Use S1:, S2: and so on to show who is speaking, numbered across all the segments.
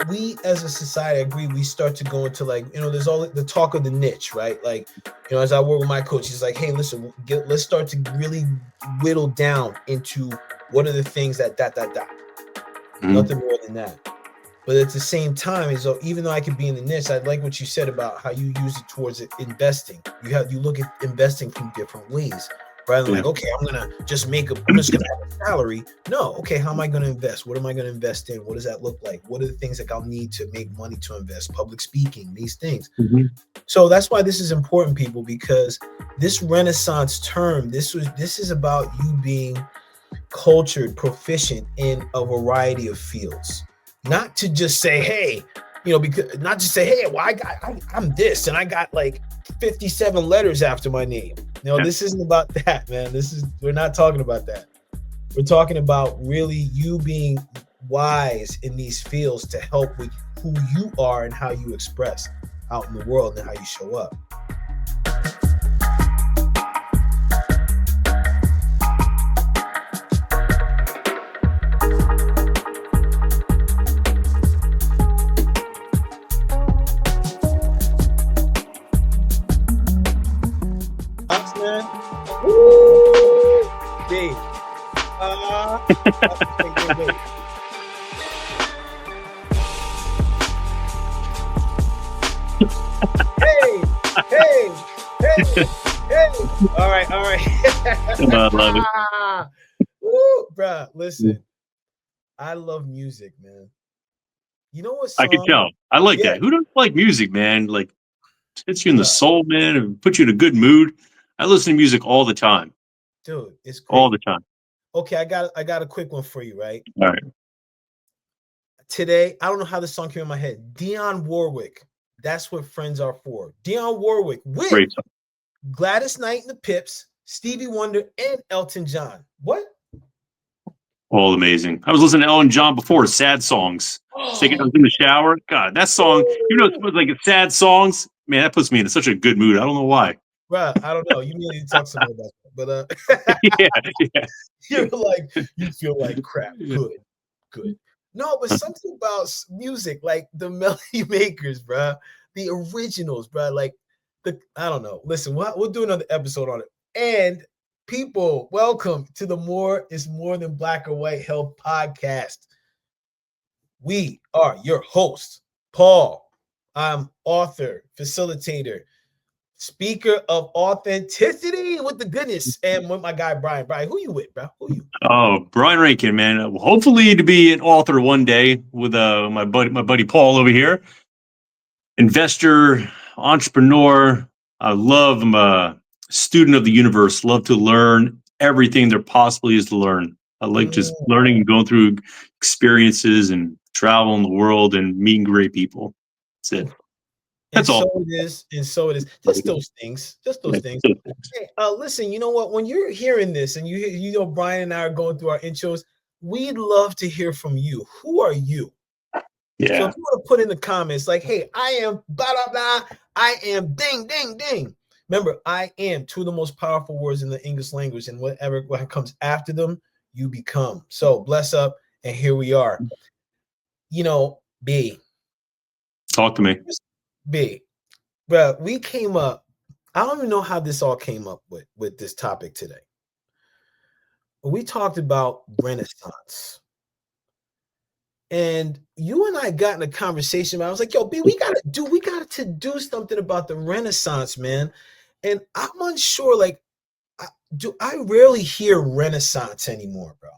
S1: we as a society, I agree, we start to go into like, there's all the talk of the niche, right? Like, as I work with my coach, he's like, hey, listen, let's start to really whittle down into what are the things that nothing more than that. But at the same time, so even though I could be in the niche, I like what you said about how you use it towards investing. You look at investing from different ways, rather than like, okay, I'm just gonna have a salary. No, okay, how am I gonna invest? What am I gonna invest in? What does that look like? What are the things that I'll need to make money to invest? Public speaking, these things. So that's why this is important, people, because this Renaissance term, this is about you being cultured, proficient in a variety of fields. Not to just say, hey, because not just say, hey, well, I'm this and I got like 57 letters after my name. This isn't about that, man. We're not talking about that. We're talking about really you being wise in these fields to help with who you are and how you express out in the world and how you show up. Wait. Hey. All right.
S2: I love it.
S1: Woo, bruh, listen. I love music, man. You know what song?
S2: I can tell. I like that. Who doesn't like music, man? Like, hits you in the soul, man, and puts you in a good mood. I listen to music all the time.
S1: Dude, it's great.
S2: All the time.
S1: Okay, I got a quick one for you, right?
S2: All right.
S1: Today, I don't know how this song came in my head. Dionne Warwick. That's what friends are for. Dionne Warwick with Gladys Knight and the Pips, Stevie Wonder, and Elton John. What?
S2: All amazing. I was listening to Elton John before, sad songs. Singing, I was in the shower. God, that song, it's like sad songs. Man, that puts me in such a good mood. I don't know why.
S1: Bruh, I don't know. You need to talk some more about that. But you're like, you feel like crap. Good. No, but something about music, like the melody makers, bruh, the originals, bruh, like I don't know. Listen, we'll do another episode on it. And people, welcome to the More is More Than Black or White Health podcast. We are your hosts, Paul. I'm author, facilitator, speaker of authenticity with the goodness, and with my guy Brian. Brian, who you with, bro? Who you?
S2: Oh, Brian Rankin, man. Hopefully to be an author one day with my buddy Paul over here. Investor, entrepreneur. I'm a student of the universe. Love to learn everything there possibly is to learn. I like just learning and going through experiences and traveling the world and meeting great people. That's it. That's all.
S1: So it is. Just those things. Hey, listen, you know what? When you're hearing this and you know Brian and I are going through our intros, we'd love to hear from you. Who are you?
S2: Yeah.
S1: So if you want to put in the comments like, hey, I am blah, blah, blah. I am ding, ding, ding. Remember, I am two of the most powerful words in the English language, and what comes after them, you become. So bless up, and here we are. B.
S2: Talk to me.
S1: B. Bro, we came up. I don't even know how this all came up with this topic today. But we talked about Renaissance. And you and I got in a conversation. I was like, yo, B, we got to do something about the Renaissance, man. And I'm unsure, like, I rarely hear Renaissance anymore, bro.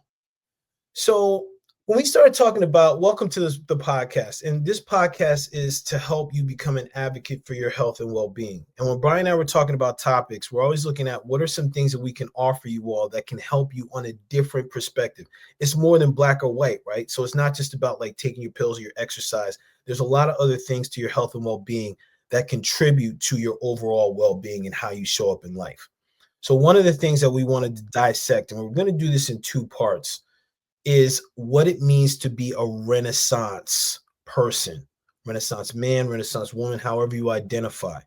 S1: So when we started talking about, welcome to the podcast, and this podcast is to help you become an advocate for your health and well-being. And when Brian and I were talking about topics, we're always looking at what are some things that we can offer you all that can help you on a different perspective. It's more than black or white, right? So it's not just about like taking your pills or your exercise. There's a lot of other things to your health and well-being that contribute to your overall well-being and how you show up in life. So one of the things that we wanted to dissect, and we're going to do this in two parts, is what it means to be a Renaissance person, Renaissance man, Renaissance woman, however you identify.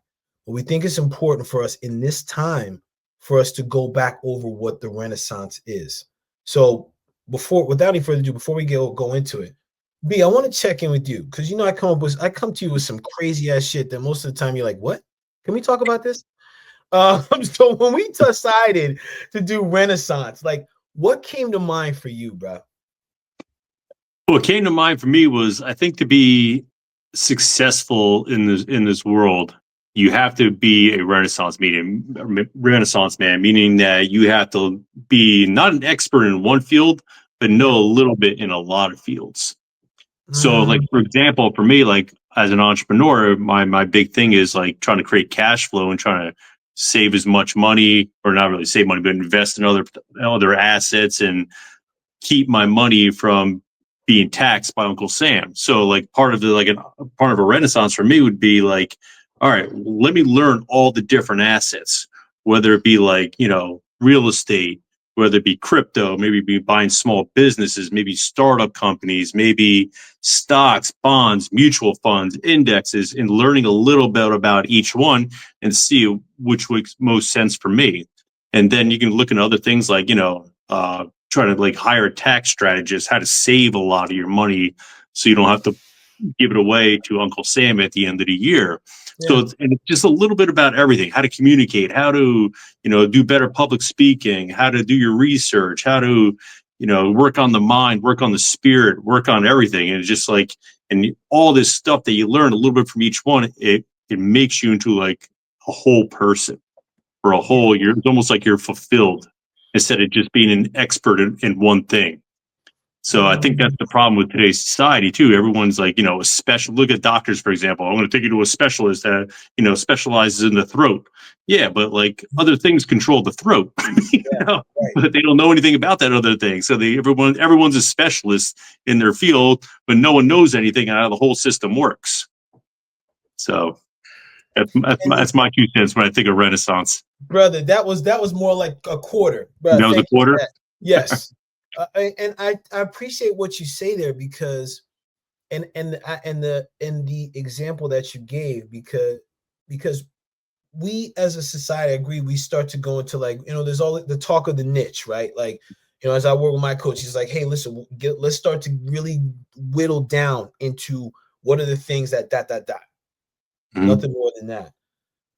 S1: But we think it's important for us in this time for us to go back over what the Renaissance is. So without any further ado, before we go into it, B, I want to check in with you because I come to you with some crazy ass shit that most of the time you're like, what? Can we talk about this? So when we decided to do Renaissance, like what came to mind for you, bro?
S2: What came to mind for me was I think to be successful in this world, you have to be a Renaissance man, meaning that you have to be not an expert in one field, but know
S1: Yeah.
S2: a little bit in a lot of fields. So, like
S1: Mm,
S2: for example, for me, like as an entrepreneur, my big thing is like trying to create cash flow and trying to save as much money, or not really save money, but invest in other assets and keep my money from being taxed by Uncle Sam. So like part of a renaissance for me would be like, all right, let me learn all the different assets, whether it be like, real estate, whether it be crypto, maybe be buying small businesses, maybe startup companies, maybe stocks, bonds, mutual funds, indexes, and learning a little bit about each one and see which makes most sense for me. And then you can look at other things like, try to like hire a tax strategist, how to save a lot of your money so you don't have to give it away to Uncle Sam at the end of the year. So
S1: yeah.
S2: it's just a little bit about everything, how to communicate, how to, do better public speaking, how to do your research, how to, work on the mind, work on the spirit, work on everything. And it's just like, and all this stuff that you learn a little bit from each one, it makes you into like a whole person for a
S1: Yeah.
S2: whole year. It's almost like you're fulfilled instead of just being an expert in one thing. So I think
S1: Mm,
S2: that's the problem with today's society too. Everyone's like, a special look at doctors, for example. I'm going to take you to a specialist that, specializes in the throat. Yeah, but like other things control the throat,
S1: yeah. Right.
S2: but they don't know anything about that other thing. So everyone's a specialist in their field, but no one knows anything on how the whole system works. So
S1: And
S2: that's my 2 cents when I think of Renaissance.
S1: brother, that was more like a quarter, brother.
S2: That was a
S1: Thank you for
S2: quarter.
S1: that. Yes, and I appreciate what you say there because and the example that you gave because we as a society, I agree, we start to go into like there's all the talk of the niche, right? Like as I work with my coach, he's like, hey, listen, let's start to really whittle down into what are the things that
S2: Mhm.
S1: nothing more than that.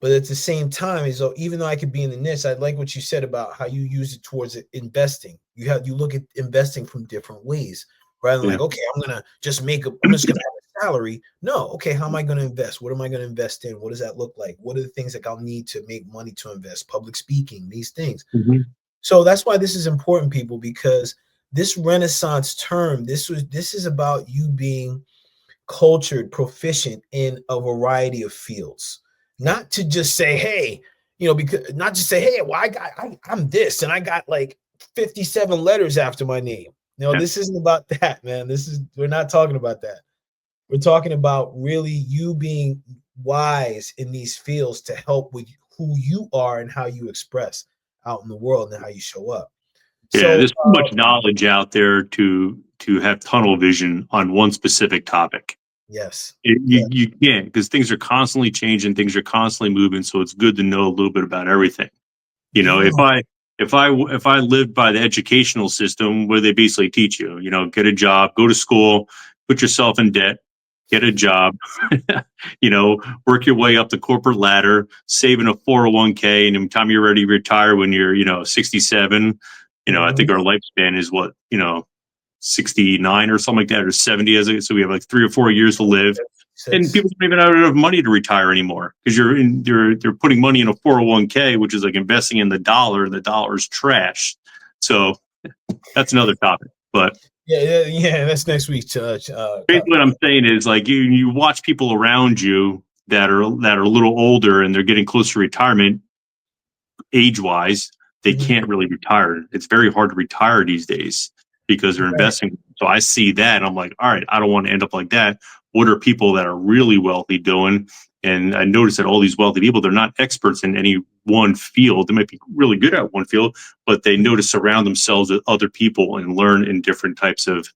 S1: But at the same time, is though even though I could be in the niche, I like what you said about how you use it towards investing. You look at investing from different ways rather than
S2: Yeah.
S1: like, okay, I'm just gonna have a salary. No, okay, how am I gonna invest? What am I gonna invest in? What does that look like? What are the things that I'll need to make money to invest? Public speaking, these things.
S2: Mhm.
S1: So that's why this is important, people, because this Renaissance term, this is about you being cultured, proficient in a variety of fields. Not to just say, hey, because not just say, hey, well, I'm this and I got like 57 letters after my name. No,
S2: Yeah.
S1: this isn't about that, man. We're not talking about that. We're talking about really you being wise in these fields to help with who you are and how you express out in the world and how you show up.
S2: Yeah,
S1: So
S2: there's too much knowledge out there to have tunnel vision on one specific topic.
S1: yes,
S2: You
S1: yeah,
S2: you can't because things are constantly changing, things are constantly moving. So it's good to know a little bit about everything.
S1: yeah,
S2: If I lived by the educational system where they basically teach you, get a job, go to school, put yourself in debt, get a job, work your way up the corporate ladder, save in a 401k, and by the time you're ready to retire when you're, 67, I think
S1: mhm,
S2: our lifespan is what, 69 or something like that, or 70 as it. So we have like 3 or 4 years to live. And
S1: 6.
S2: people don't even have enough money to retire anymore because they're putting money in a 401k, which is like investing in the dollar. The dollar's trash. So that's another topic. But
S1: Yeah, yeah, yeah. That's next week's
S2: basically,
S1: topic.
S2: what I'm saying is like you watch people around you that are a little older and they're getting close to retirement age wise. They
S1: Mhm.
S2: can't really retire. It's very hard to retire these days because they're
S1: Right.
S2: investing. So I see that and I'm like, all right, I don't want to end up like that. What are people that are really wealthy doing? And I noticed that all these wealthy people, they're not experts in any one field. They might be really good at one field, but they know to surround themselves with other people and learn in different types of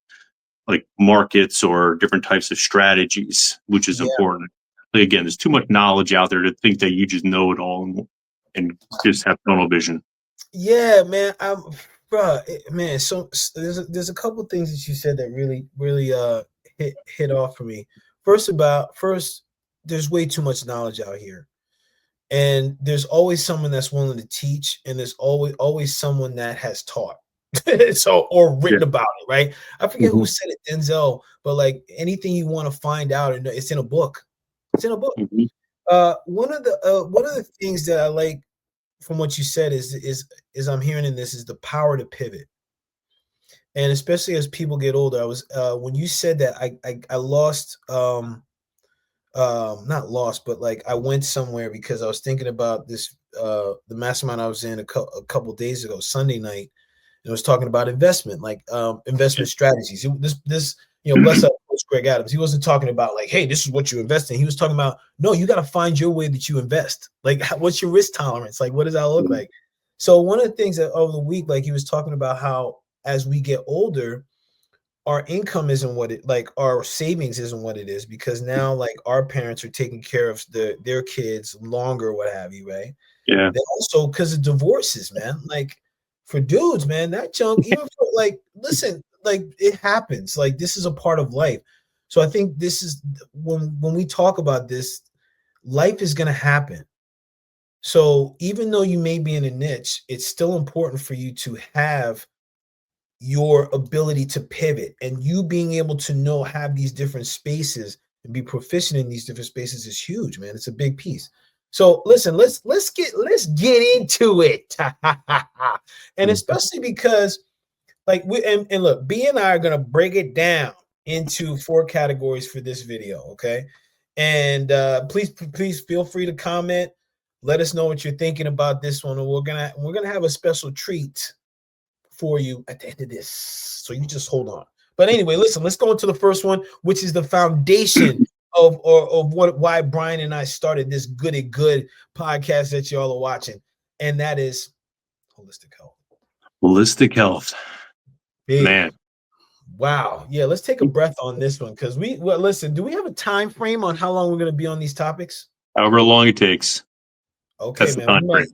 S2: like markets or different types of strategies, which is
S1: Yeah,
S2: important. Like, again, there's too much knowledge out there to think that you just know it all and just have tunnel vision.
S1: yeah, man. Man. So there's a couple things that you said that really, really hit off for me. First, there's way too much knowledge out here, and there's always someone that's willing to teach, and there's always someone that has taught, so or
S2: Yeah.
S1: written about it, right? I forget
S2: Mm-hmm.
S1: who said it, Denzel, but like anything you want to find out, and it's in a book. It's in a book.
S2: Mm-hmm.
S1: One of the things that I like from what you said is I'm hearing in this is the power to pivot, and especially as people get older. I was when you said that I lost not lost, but like I went somewhere because I was thinking about this the mastermind I was in a couple days ago, Sunday night, and it was talking about investment, like investment strategies. This bless up Coach Greg Adams. He wasn't talking about like, hey, this is what you invest in. He was talking about, no, you got to find your way that you invest. Like, what's your risk tolerance? Like, what does that look like? So one of the things that over the week, like he was talking about how as we get older, our income isn't what it like our savings isn't what it is because now like our parents are taking care of their kids longer, what have you, right?
S2: Yeah.
S1: Then also because of divorces, man. Like for dudes, man, that junk, even for like, listen, like it happens. Like this is a part of life. So I think this is when we talk about this, life is gonna happen. So even though you may be in a niche, it's still important for you to have your ability to pivot and you being able to have these different spaces and be proficient in these different spaces is huge, man. It's a big piece. So listen, let's get into it. And especially because like and look, B and I are gonna break it down into 4 categories for this video, okay? And please feel free to comment. Let us know what you're thinking about this one, and we're gonna have a special treat for you at the end of this. So you just hold on. But anyway, listen, let's go into the first one, which is the foundation of why Brian and I started this Goody Good podcast that y'all are watching. And that is holistic health.
S2: Holistic health.
S1: Hey,
S2: Man.
S1: wow. Yeah, let's take a breath on this one because listen, do we have a time frame on how long we're going to be on these topics?
S2: However long it takes.
S1: Okay,
S2: That's
S1: man.
S2: the time frame.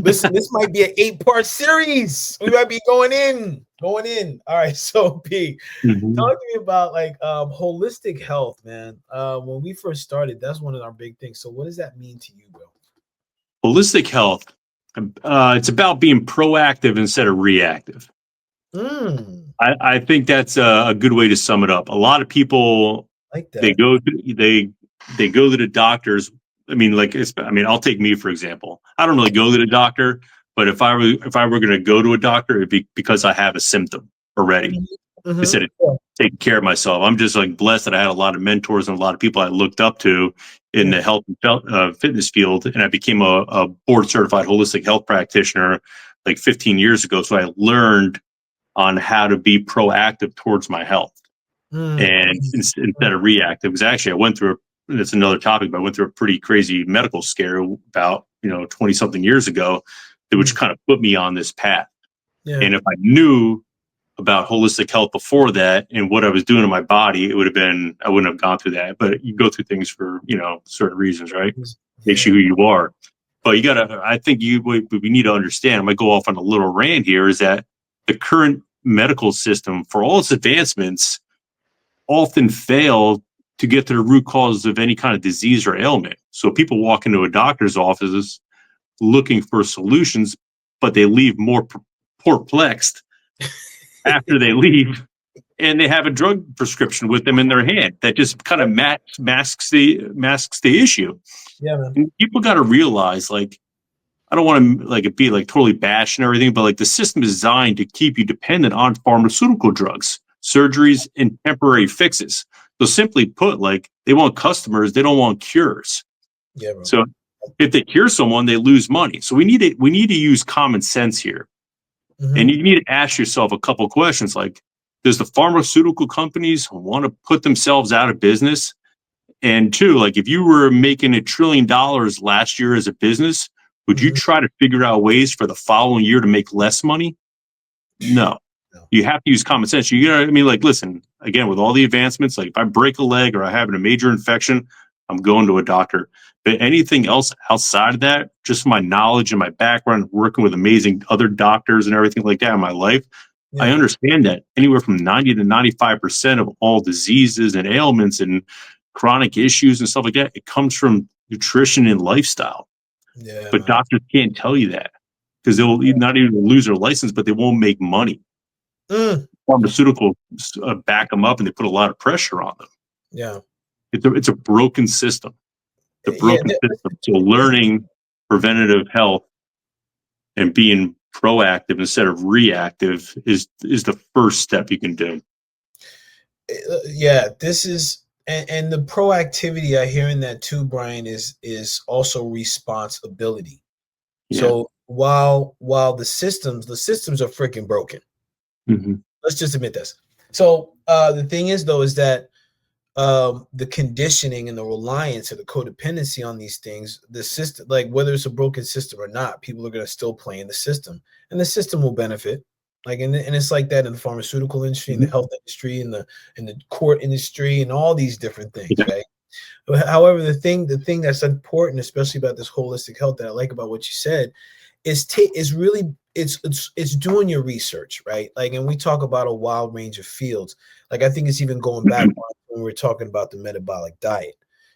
S1: Listen, this might be an 8-part series. We might be going in. All right. So P, talk to me about like holistic health, man. When we first started, that's one of our big things. So what does that mean to you, bro?
S2: Holistic health. It's about being proactive instead of reactive. I think that's a good way to sum it up. A lot of people
S1: like that.
S2: they go to the doctors. I mean, I'll take me for example. I don't really go to the doctor, but if I were going to go to a doctor, it'd be because I have a symptom already. Instead of taking care of myself, I'm just like blessed that I had a lot of mentors and a lot of people I looked up to in the health and fitness field, and I became a board certified holistic health practitioner like 15 years ago. So I learned on how to be proactive towards my health and instead of reactive. Because actually, I went through it's another topic, but I went through a pretty crazy medical scare about 20 something years ago, which kind of put me on this path.
S1: Yeah.
S2: And if I knew about holistic health before that and what I was doing in my body, I wouldn't have gone through that. But you go through things for certain reasons, right? Makes you who you are. But I think we need to understand. I might go off on a little rant here. Is that the current medical system, for all its advancements, often fail to get to the root causes of any kind of disease or ailment. So people walk into a doctor's office looking for solutions, but they leave more perplexed after they leave, and they have a drug prescription with them in their hand that just kind of masks the issue.
S1: Yeah, man.
S2: And people got to realize, like, I don't want to like be like totally bash and everything, but like the system is designed to keep you dependent on pharmaceutical drugs, surgeries, and temporary fixes. So simply put, like they want customers, they don't want cures.
S1: Yeah, bro.
S2: So if they cure someone, they lose money. So we need to use common sense here. And you need to ask yourself a couple questions like, does the pharmaceutical companies want to put themselves out of business? And two, like if you were making $1 trillion last year as a business, would you try to figure out ways for the following year to make less money? No. You have to use common sense. Like, listen, again, with all the advancements, like if I break a leg or I have a major infection, I'm going to a doctor. But anything else outside of that, just my knowledge and my background, working with amazing other doctors and everything like that in my life, I
S1: Yeah.
S2: understand that anywhere from 90 to 95% of all diseases and ailments and chronic issues and stuff like that, it comes from nutrition and lifestyle.
S1: Yeah,
S2: But
S1: man.
S2: doctors can't tell you that because they'll not even lose their license, but they won't make money.
S1: Mm.
S2: Pharmaceuticals back them up and they put a lot of pressure on them.
S1: Yeah.
S2: It's a broken system. It's a
S1: Yeah.
S2: broken system. So
S1: This,
S2: learning preventative health and being proactive instead of reactive is the first step you can do.
S1: yeah, this is and the proactivity I hear in that too, Brian, is also responsibility.
S2: Yeah.
S1: So while the systems are freaking broken.
S2: Hmm.
S1: Let's just admit this. So the thing is though is that the conditioning and the reliance or the codependency on these things, the system, like whether it's a broken system or not, people are going to still play in the system, and the system will benefit. Like and it's like that in the pharmaceutical industry, in the
S2: Hmm.
S1: health industry, in the court industry, and all these different things,
S2: Yeah.
S1: right? However, the thing that's important, especially about this holistic health, that I like about what you said, is really it's doing your research, right? Like, and we talk about a wild range of fields. Like, I think it's even going back when we are talking about the metabolic diet.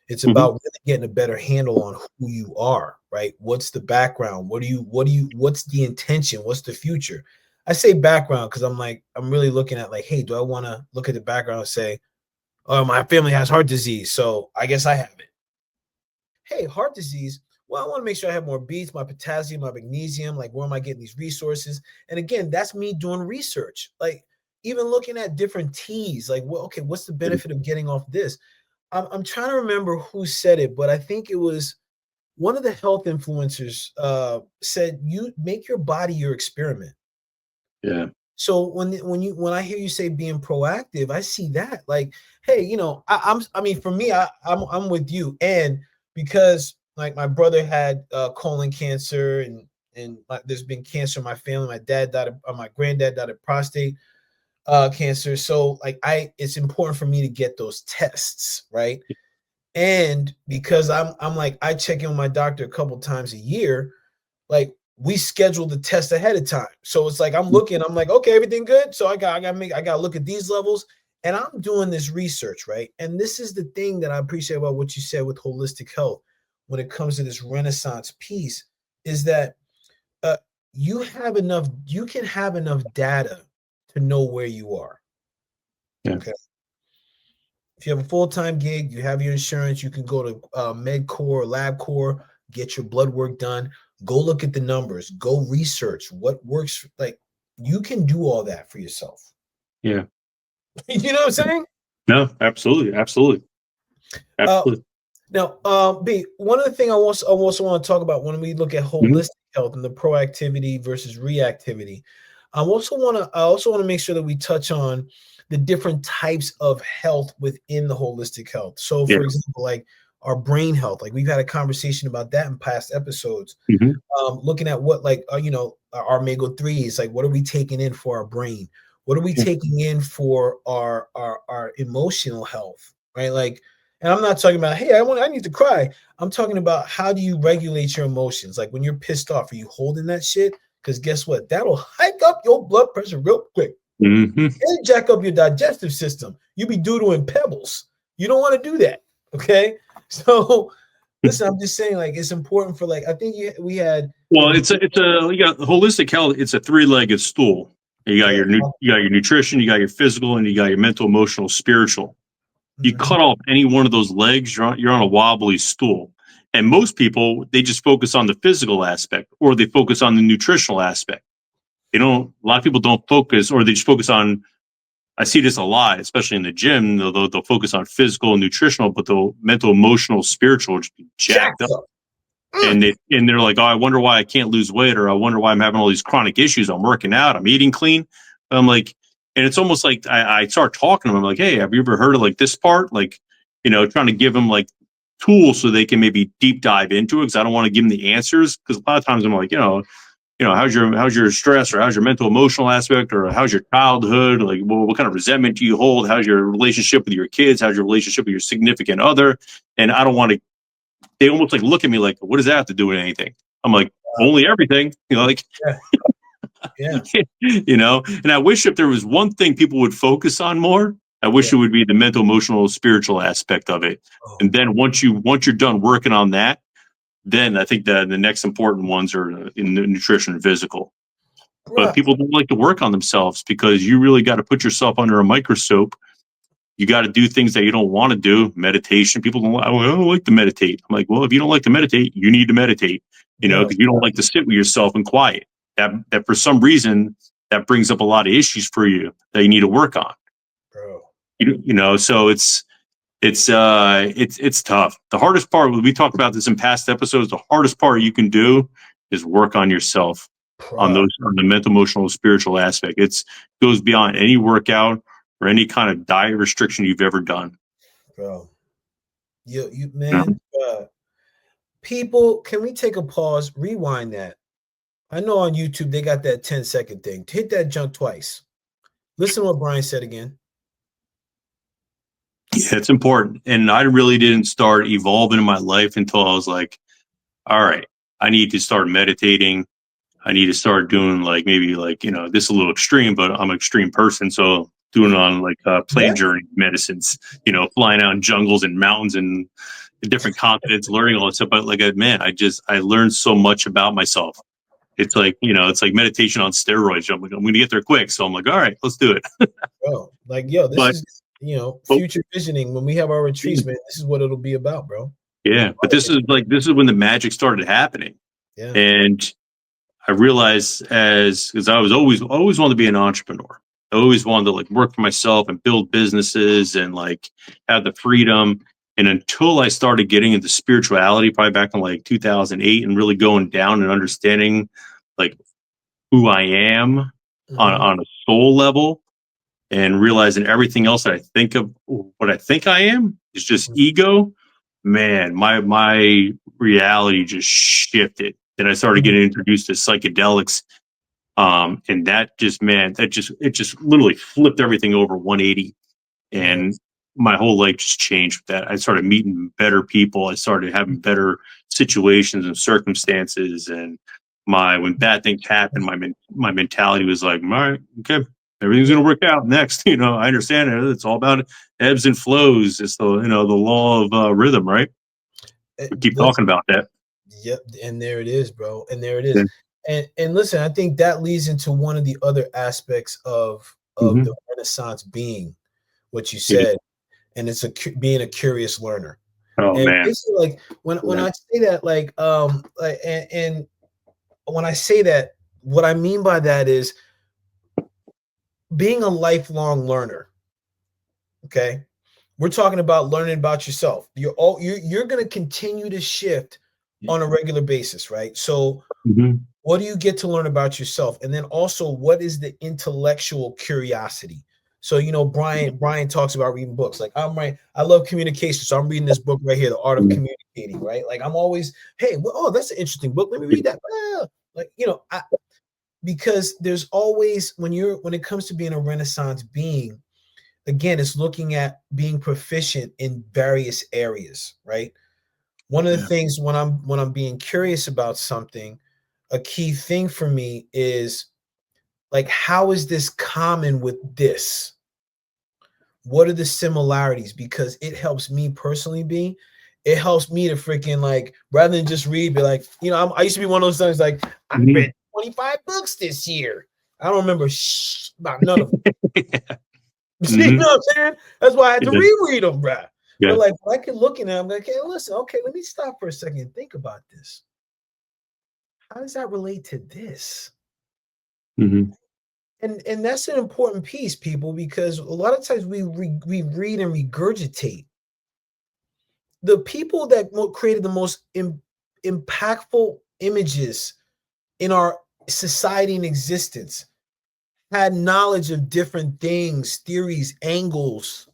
S1: It's
S2: Hmm.
S1: about really getting a better handle on who you are, right? What's the background? What's the intention? What's the future? I say background because I'm really looking at like, hey, do I want to look at the background and say, oh, my family has heart disease, so I guess I have it. Hey, heart disease. Well, I want to make sure I have more beats, my potassium, my magnesium. Like, where am I getting these resources? And again, that's me doing research. Like, even looking at different teas. Like, well, okay, what's the benefit of getting off this? I'm trying to remember who said it, but I think it was one of the health influencers said, "You make your body your experiment."
S2: Yeah.
S1: So when I hear you say being proactive, I see that like, hey, I mean, for me, I'm with you, and because like my brother had colon cancer, and there's been cancer in my family. My dad died, my granddad died of prostate cancer. So like, it's important for me to get those tests, right? And because I'm like, I check in with my doctor a couple times a year, like we scheduled the test ahead of time. So it's like I'm like, okay, everything good. So I gotta look at these levels. And I'm doing this research, right? And this is the thing that I appreciate about what you said with holistic health when it comes to this renaissance piece, is that uh, you can have enough data to know where you are.
S2: Yeah.
S1: Okay. If you have a full-time gig, you have your insurance, you can go to MedCore or LabCore, get your blood work done, go look at the numbers, go research what works. Like, you can do all that for yourself.
S2: Yeah.
S1: You know what I'm saying?
S2: No, absolutely. Absolutely.
S1: Uh,
S2: Absolutely.
S1: Now, B, one of the things I also want to talk about when we look at
S2: Hmm.
S1: holistic health and the proactivity versus reactivity, I also want to make sure that we touch on the different types of health within the holistic health. So,
S2: Yeah.
S1: for example, like our brain health, like we've had a conversation about that in past episodes.
S2: Hmm.
S1: Looking at what like our omega 3s, like what are we taking in for our brain? What are we
S2: Yeah.
S1: taking in for our emotional health, right? Like, and I'm not talking about, hey, I need to cry. I'm talking about, how do you regulate your emotions? Like, when you're pissed off, are you holding that shit? Because guess what? That'll hike up your blood pressure real quick
S2: Hmm.
S1: and jack up your digestive system. You be doodling pebbles. You don't want to do that. Okay. So listen, I'm just saying, like, it's important for, like, I think we had
S2: Well,
S1: in
S2: it's a you got holistic health. It's a three-legged stool. You got
S1: yeah.
S2: you got your nutrition, you got your physical, and you got your mental, emotional, spiritual. You
S1: Mhm.
S2: cut off any one of those legs, you're on a wobbly stool. And most people, they just focus on the physical aspect, or they focus on the nutritional aspect. They don't. A lot of people don't focus, or they just focus on. I see this a lot, especially in the gym. They'll focus on physical and nutritional, but the mental, emotional, spiritual just be jacked
S1: Jacked
S2: up.
S1: up. Mm.
S2: And they're like, oh, I wonder why I can't lose weight, or I wonder why I'm having all these chronic issues. I'm working out, I'm eating clean. I'm like, and it's almost like I start talking to them. I'm like, hey, have you ever heard of like this part? Like, trying to give them like tools so they can maybe deep dive into it, because I don't want to give them the answers. Because a lot of times I'm like, how's your stress, or how's your mental emotional aspect, or how's your childhood, like what kind of resentment do you hold, how's your relationship with your kids, how's your relationship with your significant other. And I don't want to, they almost like look at me like, what does that have to do with anything? I'm like, only everything, like.
S1: Yeah. Yeah.
S2: You know, and I wish if there was one thing people would focus on more, I
S1: Yeah.
S2: wish it would be the mental, emotional, spiritual aspect of it.
S1: Oh,
S2: And then once you're done working on that, then I think that the next important ones are in the nutrition and physical. But
S1: bruh.
S2: people don't like to work on themselves because you really got to put yourself under a microscope. You got to do things that you don't want to do. Meditation. People don't. I don't like to meditate. I'm like, well, if you don't like to meditate, you need to meditate. You know,
S1: Yo,
S2: because you don't like to sit with yourself in quiet. That for some reason that brings up a lot of issues for you that you need to work on.
S1: bro.
S2: You know, so it's tough. The hardest part, we talked about this in past episodes, the hardest part you can do is work on yourself on
S1: Bruh,
S2: those on the mental, emotional, spiritual aspect. It's goes beyond any workout or any kind of diet restriction you've ever done.
S1: bro. You
S2: You know?
S1: man, people, can we take a pause? Rewind that. I know on YouTube they got that 10-second thing. Hit that junk twice. Listen to what Brian said again.
S2: Yeah, it's important. And I really didn't start evolving in my life until I was like, all right, I need to start meditating. I need to start doing like maybe like, you know, this is a little extreme, but I'm an extreme person. So doing on like
S1: Yeah.
S2: plant journey medicines, you know, flying out in jungles and mountains and different continents, learning all that stuff. But like, man, I learned so much about myself. It's like, you know, it's like meditation on steroids. I'm like, I'm going to get there quick. So I'm like, all right, let's do it.
S1: Bro, like, yo, this
S2: But,
S1: is,
S2: but
S1: future visioning. When we have our retreats, man, this is what it'll be about, bro.
S2: yeah, but this is when the magic started happening.
S1: Yeah.
S2: And I realized because I was always wanted to be an entrepreneur. I always wanted to like work for myself and build businesses and like have the freedom. And until I started getting into spirituality, probably back in like 2008, and really going down and understanding like who I am
S1: Hmm.
S2: on a soul level, and realizing everything else that I think of what I think I am is just ego, man, my reality just shifted. Then I started getting introduced to psychedelics. And that just, man, it just literally flipped everything over 180.
S1: Yeah.
S2: And my whole life just changed with that. I started meeting better people. I started having better situations and circumstances. And when bad things happen, my mentality was like, all right, okay, everything's
S1: Yeah.
S2: gonna work out next. You know, I understand it. It's all about ebbs and flows. It's the the law of rhythm, right? We keep talking
S1: Listen,
S2: about that.
S1: yep, and there it is, bro. And there it is.
S2: Yeah.
S1: And listen, I think that leads into one of the other aspects of the
S2: Mhm.
S1: Renaissance being what you
S2: Yeah.
S1: said, and it's being a curious learner.
S2: Oh
S1: And
S2: man.
S1: basically, like when
S2: Yeah.
S1: I say that, like, and when I say that, what I mean by that is being a lifelong learner. Okay, we're talking about learning about yourself. You're going to continue to shift on a regular basis, right? So
S2: Mhm.
S1: what do you get to learn about yourself, and then also what is the intellectual curiosity? So Brian talks about reading books. Like, I love communication, so I'm reading this book right here, The Art of Communicating, right? Like, I'm always, hey, well, oh, that's an interesting book, let me read that. Like, because there's always, when it comes to being a Renaissance being, again, it's looking at being proficient in various areas, right? One of the
S2: Yeah.
S1: things when I'm being curious about something, a key thing for me is, like, how is this common with this? What are the similarities? Because it helps me personally be. It helps me to freaking, like, rather than just read, be like, I used to be one of those things like, I read
S2: Mhm.
S1: 25 books this year. I don't remember about none of them. You know
S2: Mhm.
S1: what I'm saying? That's why I had to
S2: Yeah.
S1: reread them, bruh. But
S2: Yeah.
S1: like, when I can look at them, I'm like, hey, listen, okay, let me stop for a second and think about this. How does that relate to this?
S2: Mhm.
S1: And that's an important piece, people, because a lot of times we read and regurgitate. The people that created the most impactful images in our society and existence had knowledge of different things, theories, angles,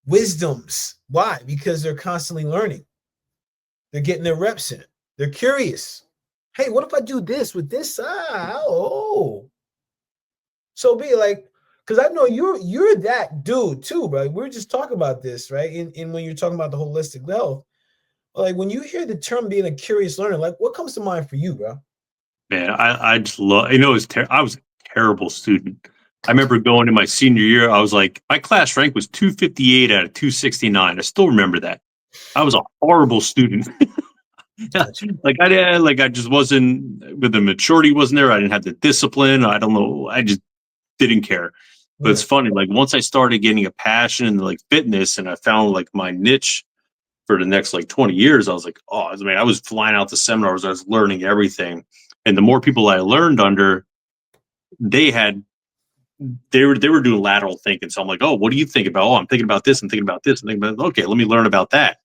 S1: wisdoms. Why? Because they're constantly learning. They're getting their reps in. They're curious. Hey, what if I do this with this? Oh, so be like, because I know you're that dude too, right? We are just talking about this, right? In when you're talking about the holistic health, like when you hear the term being a curious learner, like what comes to mind for you, bro?
S2: Man, I just love, I was a terrible student. I remember going in my senior year, I was like, my class rank was 258 out of 269. I still remember that. I was a horrible student.
S1: Gotcha.
S2: I just wasn't, with the maturity wasn't there. I didn't have the discipline. I don't know. I just didn't care. But it's
S1: Right.
S2: funny, like once I started getting a passion in like fitness and I found like my niche for the next like 20 years, I was like, oh, I mean, I was flying out to seminars, I was learning everything. And the more people I learned under, they had they were doing lateral thinking. So I'm like, oh, what do you think about? Oh, I'm thinking about this. I'm thinking about this. I'm thinking about, okay, let me learn about that.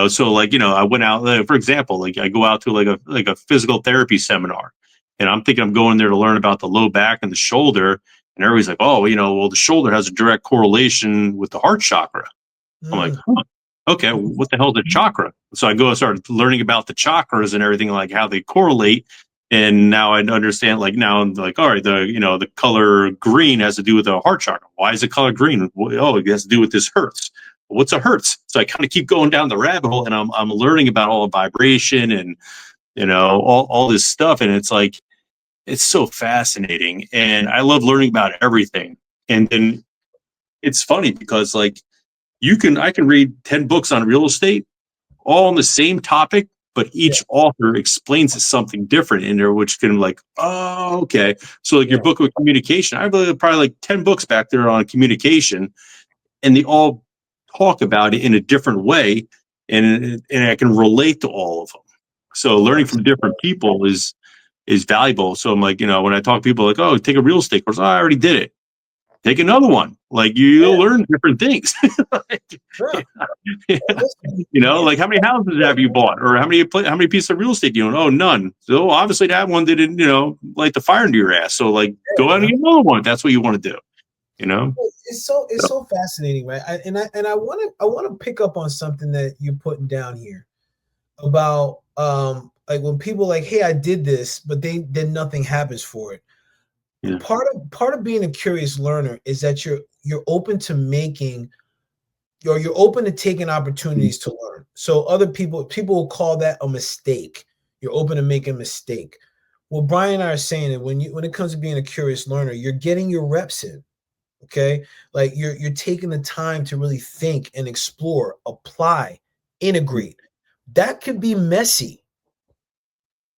S2: So like, I went out, for example, like I go out to like a physical therapy seminar, and I'm thinking I'm going there to learn about the low back and the shoulder. And everybody's like, oh, well, the shoulder has a direct correlation with the heart chakra. I'm like,
S1: Mm.
S2: huh, okay, what the hell is a chakra? So I go and start learning about the chakras and everything, like how they correlate. And now I understand, like now I'm like, all right, the color green has to do with the heart chakra. Why is the color green? Oh, it has to do with this hertz. What's a hertz? So I kind of keep going down the rabbit hole, and I'm learning about all the vibration and all this stuff. And it's like, it's so fascinating, and I love learning about everything. And then it's funny because like I can read 10 books on real estate, all on the same topic, but
S1: Yeah.
S2: each author explains something different in there, which can like, oh, okay. So like your
S1: Yeah.
S2: book with communication, I have probably like 10 books back there on communication, and they all talk about it in a different way. And I can relate to all of them. So learning from different people is valuable. So I'm like, when I talk to people like, oh, take a real estate course. Oh, I already did it. Take another one. Like you'll
S1: Yeah.
S2: learn different things.
S1: Bro.
S2: Yeah.
S1: Listen,
S2: Like how many houses have you bought, or how many pieces of real estate do you own? Oh, none. So obviously that one didn't, light the fire into your ass. So like
S1: yeah,
S2: go out and
S1: bro.
S2: get another one if that's what you want to do. You know.
S1: It's
S2: So,
S1: so fascinating, right? I want to pick up on something that you're putting down here about like when people like, hey, I did this, but then nothing happens for it.
S2: yeah.
S1: Part of being a curious learner is that you're open to making you're open to taking opportunities to learn. So other people will call that a mistake. You're open to making a mistake. Well, Brian and I are saying that when it comes to being a curious learner, you're getting your reps in. Okay, like you're taking the time to really think and explore, apply, integrate. That could be messy.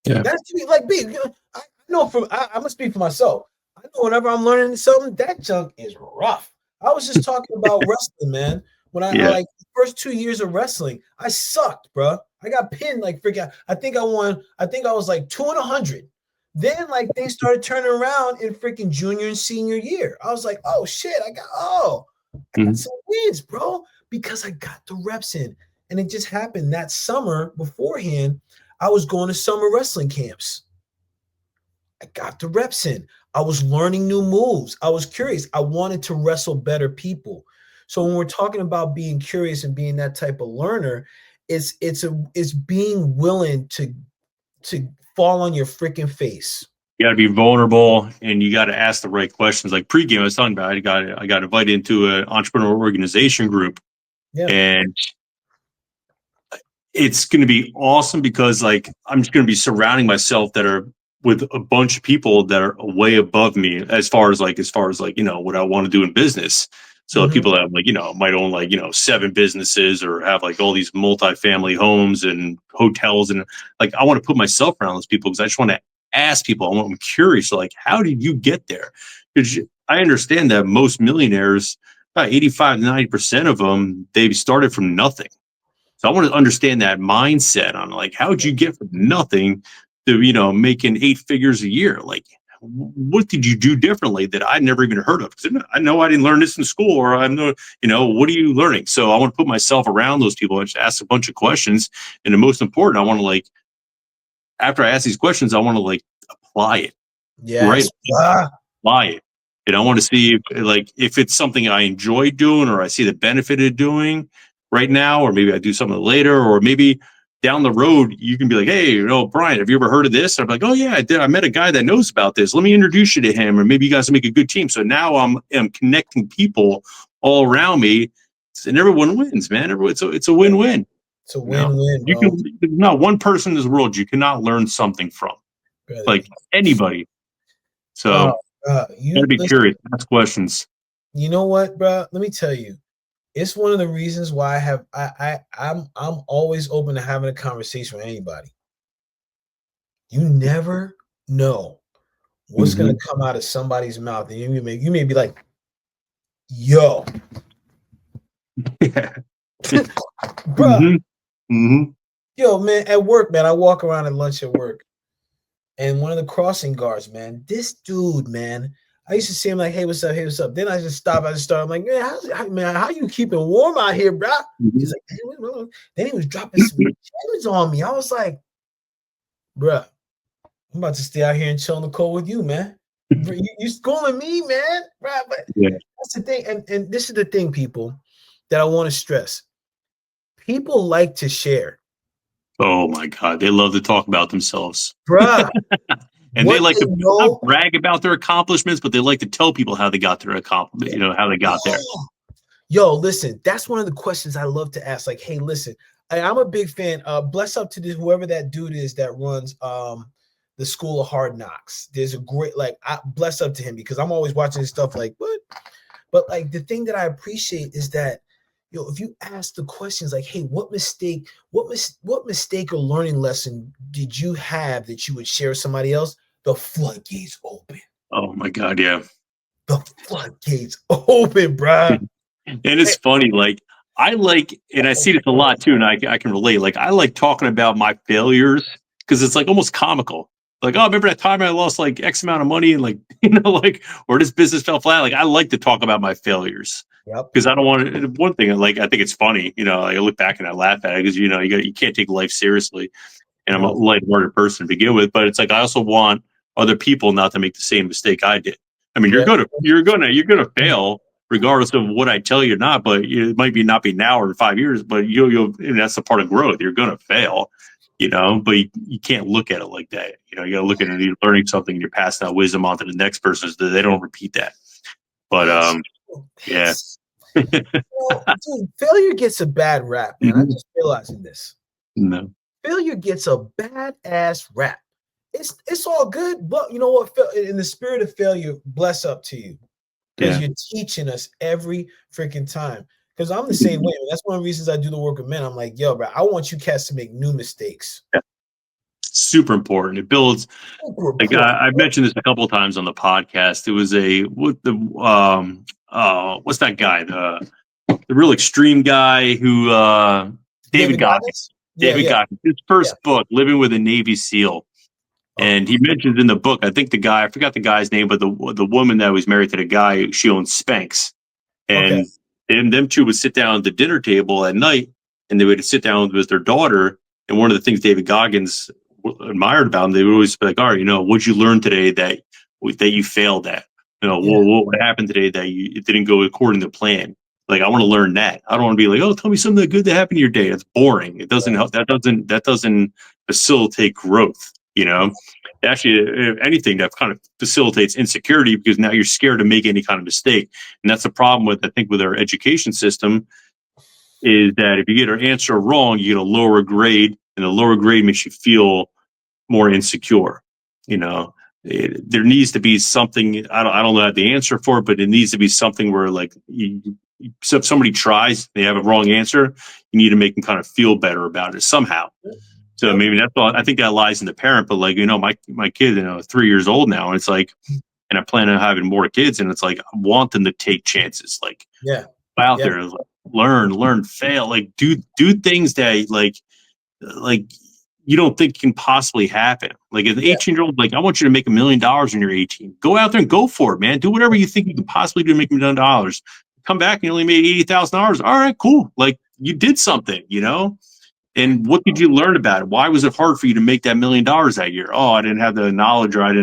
S2: Yeah.
S1: That could be like big. I know I'm gonna speak for myself. I know whenever I'm learning something, that junk is rough. I was just talking about wrestling, man. When I
S2: Yeah.
S1: like the first 2 years of wrestling, I sucked, bro. I got pinned like freaking. I think I won. I think I was like 200. Then like things started turning around in freaking junior and senior year. I was like, oh shit, I got
S2: Mhm.
S1: some wins, bro, because I got the reps in. And it just happened that summer beforehand. I was going to summer wrestling camps. I got the reps in. I was learning new moves. I was curious. I wanted to wrestle better people. So when we're talking about being curious and being that type of learner, it's being willing to fall on your freaking face.
S2: You got to be vulnerable, and you got to ask the right questions. Like pregame, I was talking about, I got invited into an entrepreneur organization group,
S1: Yeah.
S2: and it's going to be awesome because like I'm just going to be surrounding myself that are with a bunch of people that are way above me as far as what I want to do in business. So
S1: Mm-hmm.
S2: people that like might own like 7 businesses or have like all these multifamily homes and hotels, and like I want to put myself around those people because I just want to ask people. I'm curious, like how did you get there? Because I understand that most millionaires, about 85 to 90% of them, they started from nothing. So I want to understand that mindset on like, how would you get from nothing to, making 8 figures a year? Like, what did you do differently that I'd never even heard of? Because I know I didn't learn this in school, or I know, what are you learning? So I want to put myself around those people and just ask a bunch of questions. And the most important, I want to like, after I ask these questions, I want to like apply it, right?
S1: Yes. Ah,
S2: Apply it. And I want to see if it's something I enjoy doing or I see the benefit of doing right now, or maybe I do something later, or maybe down the road you can be like, hey, Brian, have you ever heard of this? I'm like, oh yeah, I did. I met a guy that knows about this. Let me introduce you to him, or maybe you guys will make a good team. So now I'm connecting people all around me, and everyone wins, man. It's a win-win.
S1: it's a win-win,
S2: You
S1: bro.
S2: can, there's not one person in this world you cannot learn something from.
S1: brother.
S2: like anybody.
S1: Oh,
S2: So gotta
S1: you
S2: be
S1: listen.
S2: curious, ask questions.
S1: You know what, bro? Let me tell you. It's one of the reasons why I'm always open to having a conversation with anybody. You never know what's gonna
S2: Hmm.
S1: come out of somebody's mouth, and you may be like, "Yo,
S2: Yeah.
S1: bruh,
S2: Hmm. Hmm.
S1: yo, man." At work, man, I walk around at lunch at work, and one of the crossing guards, man, this dude, man, I used to see him like, "Hey, what's up? Hey, what's up?" Then I just stop. I just start. I'm like, "Man, how you keeping warm out here, bro?" He's
S2: Hmm.
S1: like, then he was dropping some gems on me. I was like, "Bruh, I'm about to stay out here and chill in the cold with you, man. You schooling me, man, right?" But
S2: Yeah.
S1: that's the thing, and this is the thing, people, that I want to stress. People like to share,
S2: Oh my God, they love to talk about themselves.
S1: bruh.
S2: And they
S1: What
S2: like
S1: they
S2: to not
S1: know.
S2: brag about their accomplishments, but they like to tell people how they got their accomplishment, how they got there.
S1: Oh, yo, listen, that's one of the questions I love to ask. Like, hey, listen, I'm a big fan. Bless up to this whoever that dude is that runs the School of Hard Knocks. There's a great I bless up to him because I'm always watching his stuff. Like, what? But like the thing that I appreciate is that, if you ask the questions like, "Hey, what mistake or learning lesson did you have that you would share with somebody else?" The floodgates open.
S2: Oh my God, yeah.
S1: The floodgates open, bruh.
S2: And it's funny, like I like, and I see this a lot too, and I can relate. Like I like talking about my failures because it's like almost comical. Like, oh, remember that time I lost like X amount of money and like, like, or this business fell flat. Like, I like to talk about my failures
S1: Yep.
S2: because I don't want to. One thing, like, I think it's funny. Like, I look back and I laugh at it because you can't take life seriously, and I'm a
S1: No.
S2: lighthearted person to begin with. But it's like I also want other people not to make the same mistake I did. I mean,
S1: Yeah.
S2: you're gonna fail regardless of what I tell you or not. But it might be not be now or in 5 years. But and that's a part of growth. You're gonna fail, But you can't look at it like that. You got to look at it. You're learning something. And you're passing that wisdom on to the next person so that they don't repeat that. But
S1: Yes.
S2: yeah.
S1: Yes. Well, dude, failure gets a bad rap, man. I'm
S2: Mhm.
S1: just realizing this.
S2: No.
S1: Failure gets a bad ass rap. It's all good, but you know what? In the spirit of failure, bless up to you because
S2: Yeah.
S1: you're teaching us every freaking time. Because I'm the same way. That's one of the reasons I do the work with men. I'm like, yo, bro, I want you cats to make new mistakes.
S2: Yeah. Super important. It builds.
S1: Super
S2: Like
S1: important.
S2: I've mentioned this a couple of times on the podcast. It was what's that guy, the real extreme guy who David
S1: David
S2: Goggins.
S1: Goggins? Yeah,
S2: David
S1: yeah,
S2: Goggins. His
S1: yeah.
S2: first book, Living with a Navy SEAL.
S1: Oh,
S2: And he mentions in the book, I think I forgot the guy's name, but the woman that was married to the guy, she owns Spanx.
S1: okay.
S2: And them two would sit down at the dinner table at night and they would sit down with their daughter. And one of the things David Goggins admired about him, they would always be like, all right, what'd you learn today that you failed at?
S1: Yeah,
S2: What happened today that it didn't go according to plan? Like, I want to learn that. I don't want to be like, oh, tell me something good that happened in your day. That's boring. It doesn't help. That doesn't facilitate growth. Actually, if anything, that kind of facilitates insecurity because now you're scared to make any kind of mistake. And that's the problem with, I think, with our education system is that if you get an answer wrong, you get a lower grade, and a lower grade makes you feel more insecure. There needs to be something. I don't know the answer for it, but it needs to be something where, like, so if somebody tries, they have a wrong answer, you need to make them kind of feel better about it somehow. So
S1: yep,
S2: maybe that's all. I think that lies in the parent, but like, my kid, 3 years old now, and it's like, and I plan on having more kids, and it's like, I want them to take chances, like
S1: yeah,
S2: out
S1: yeah,
S2: there, like, learn, fail, like do things that like you don't think can possibly happen. Like an
S1: yeah,
S2: 18-year-old, like I want you to make $1 million when you're 18. Go out there and go for it, man. Do whatever you think you can possibly do to make $1 million. Come back and you only made $80,000. All right, cool. Like you did something. And what did you learn about it? Why was it hard for you to make that $1 million that year? Oh, I didn't have the knowledge, or I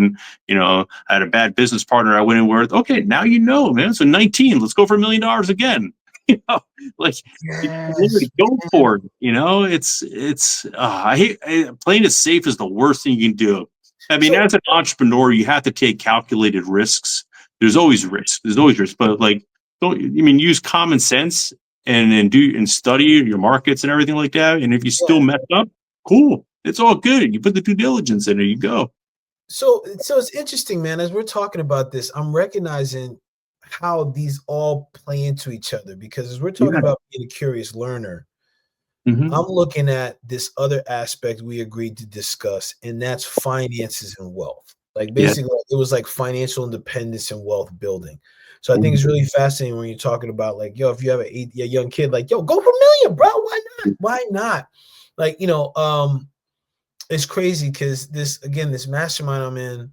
S2: had a bad business partner I went in with. Okay, now man. So 19, let's go for $1 million again. You know, like
S1: yes,
S2: go for it. I hate playing it safe is the worst thing you can do. I mean,
S1: so
S2: as an entrepreneur, you have to take calculated risks. There's always risk. There's always risk, but like, use common sense and study your markets and everything like that. And if you still
S1: yeah,
S2: mess up, cool. It's all good. You put the due diligence in, there you go.
S1: So it's interesting, man. As we're talking about this, I'm recognizing how these all play into each other because as we're talking
S2: Yeah.
S1: about being a curious learner,
S2: Hmm.
S1: I'm looking at this other aspect we agreed to discuss, and that's finances and wealth. Like
S2: Yeah.
S1: basically, it was like financial independence and wealth building. So I think it's
S2: Mhm.
S1: really fascinating when you're talking about like, yo, if you have a young kid, like, yo, go for a million, bro. Why not? Why not? Like, it's crazy because this mastermind I'm in,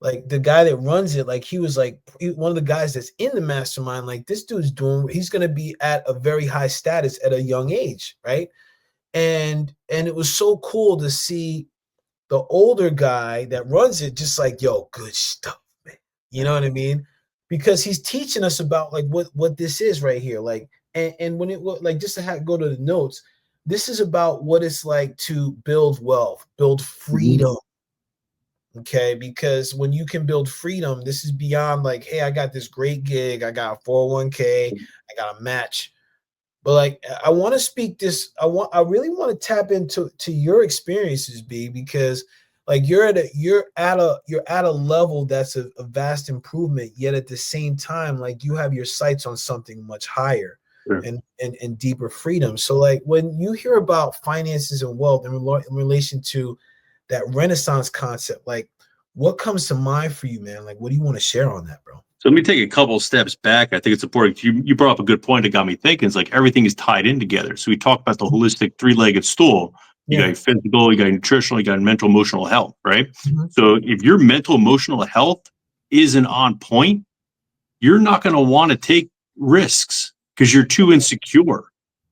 S1: like the guy that runs it, like he was like one of the guys that's in the mastermind. Like this dude's he's gonna be at a very high status at a young age, right? And it was so cool to see the older guy that runs it just like, yo, good stuff, man. You know what I mean? Because he's teaching us about like what this is right here. Like, and when it like just to go to the notes, this is about what it's like to build wealth, build
S2: Mhm.
S1: freedom. Okay, because when you can build freedom, this is beyond like, hey, I got this great gig, I got a 401k, I got a match. But like I want to speak this, I really want to tap into your experiences, B, because like you're at a level that's a vast improvement, yet at the same time, like you have your sights on something much higher
S2: Sure.
S1: and deeper freedom. So like when you hear about finances and wealth in relation to that Renaissance concept, like what comes to mind for you, man? Like what do you want to share on that, bro?
S2: So let me take a couple of steps back. I think it's important. You brought up a good point that got me thinking. It's like everything is tied in together. So we talk about the holistic three-legged stool. You got
S1: Yeah.
S2: your physical, you got your nutritional, you got mental, emotional health, right?
S1: Mhm.
S2: So if your mental, emotional health isn't on point, you're not going to want to take risks because you're too insecure.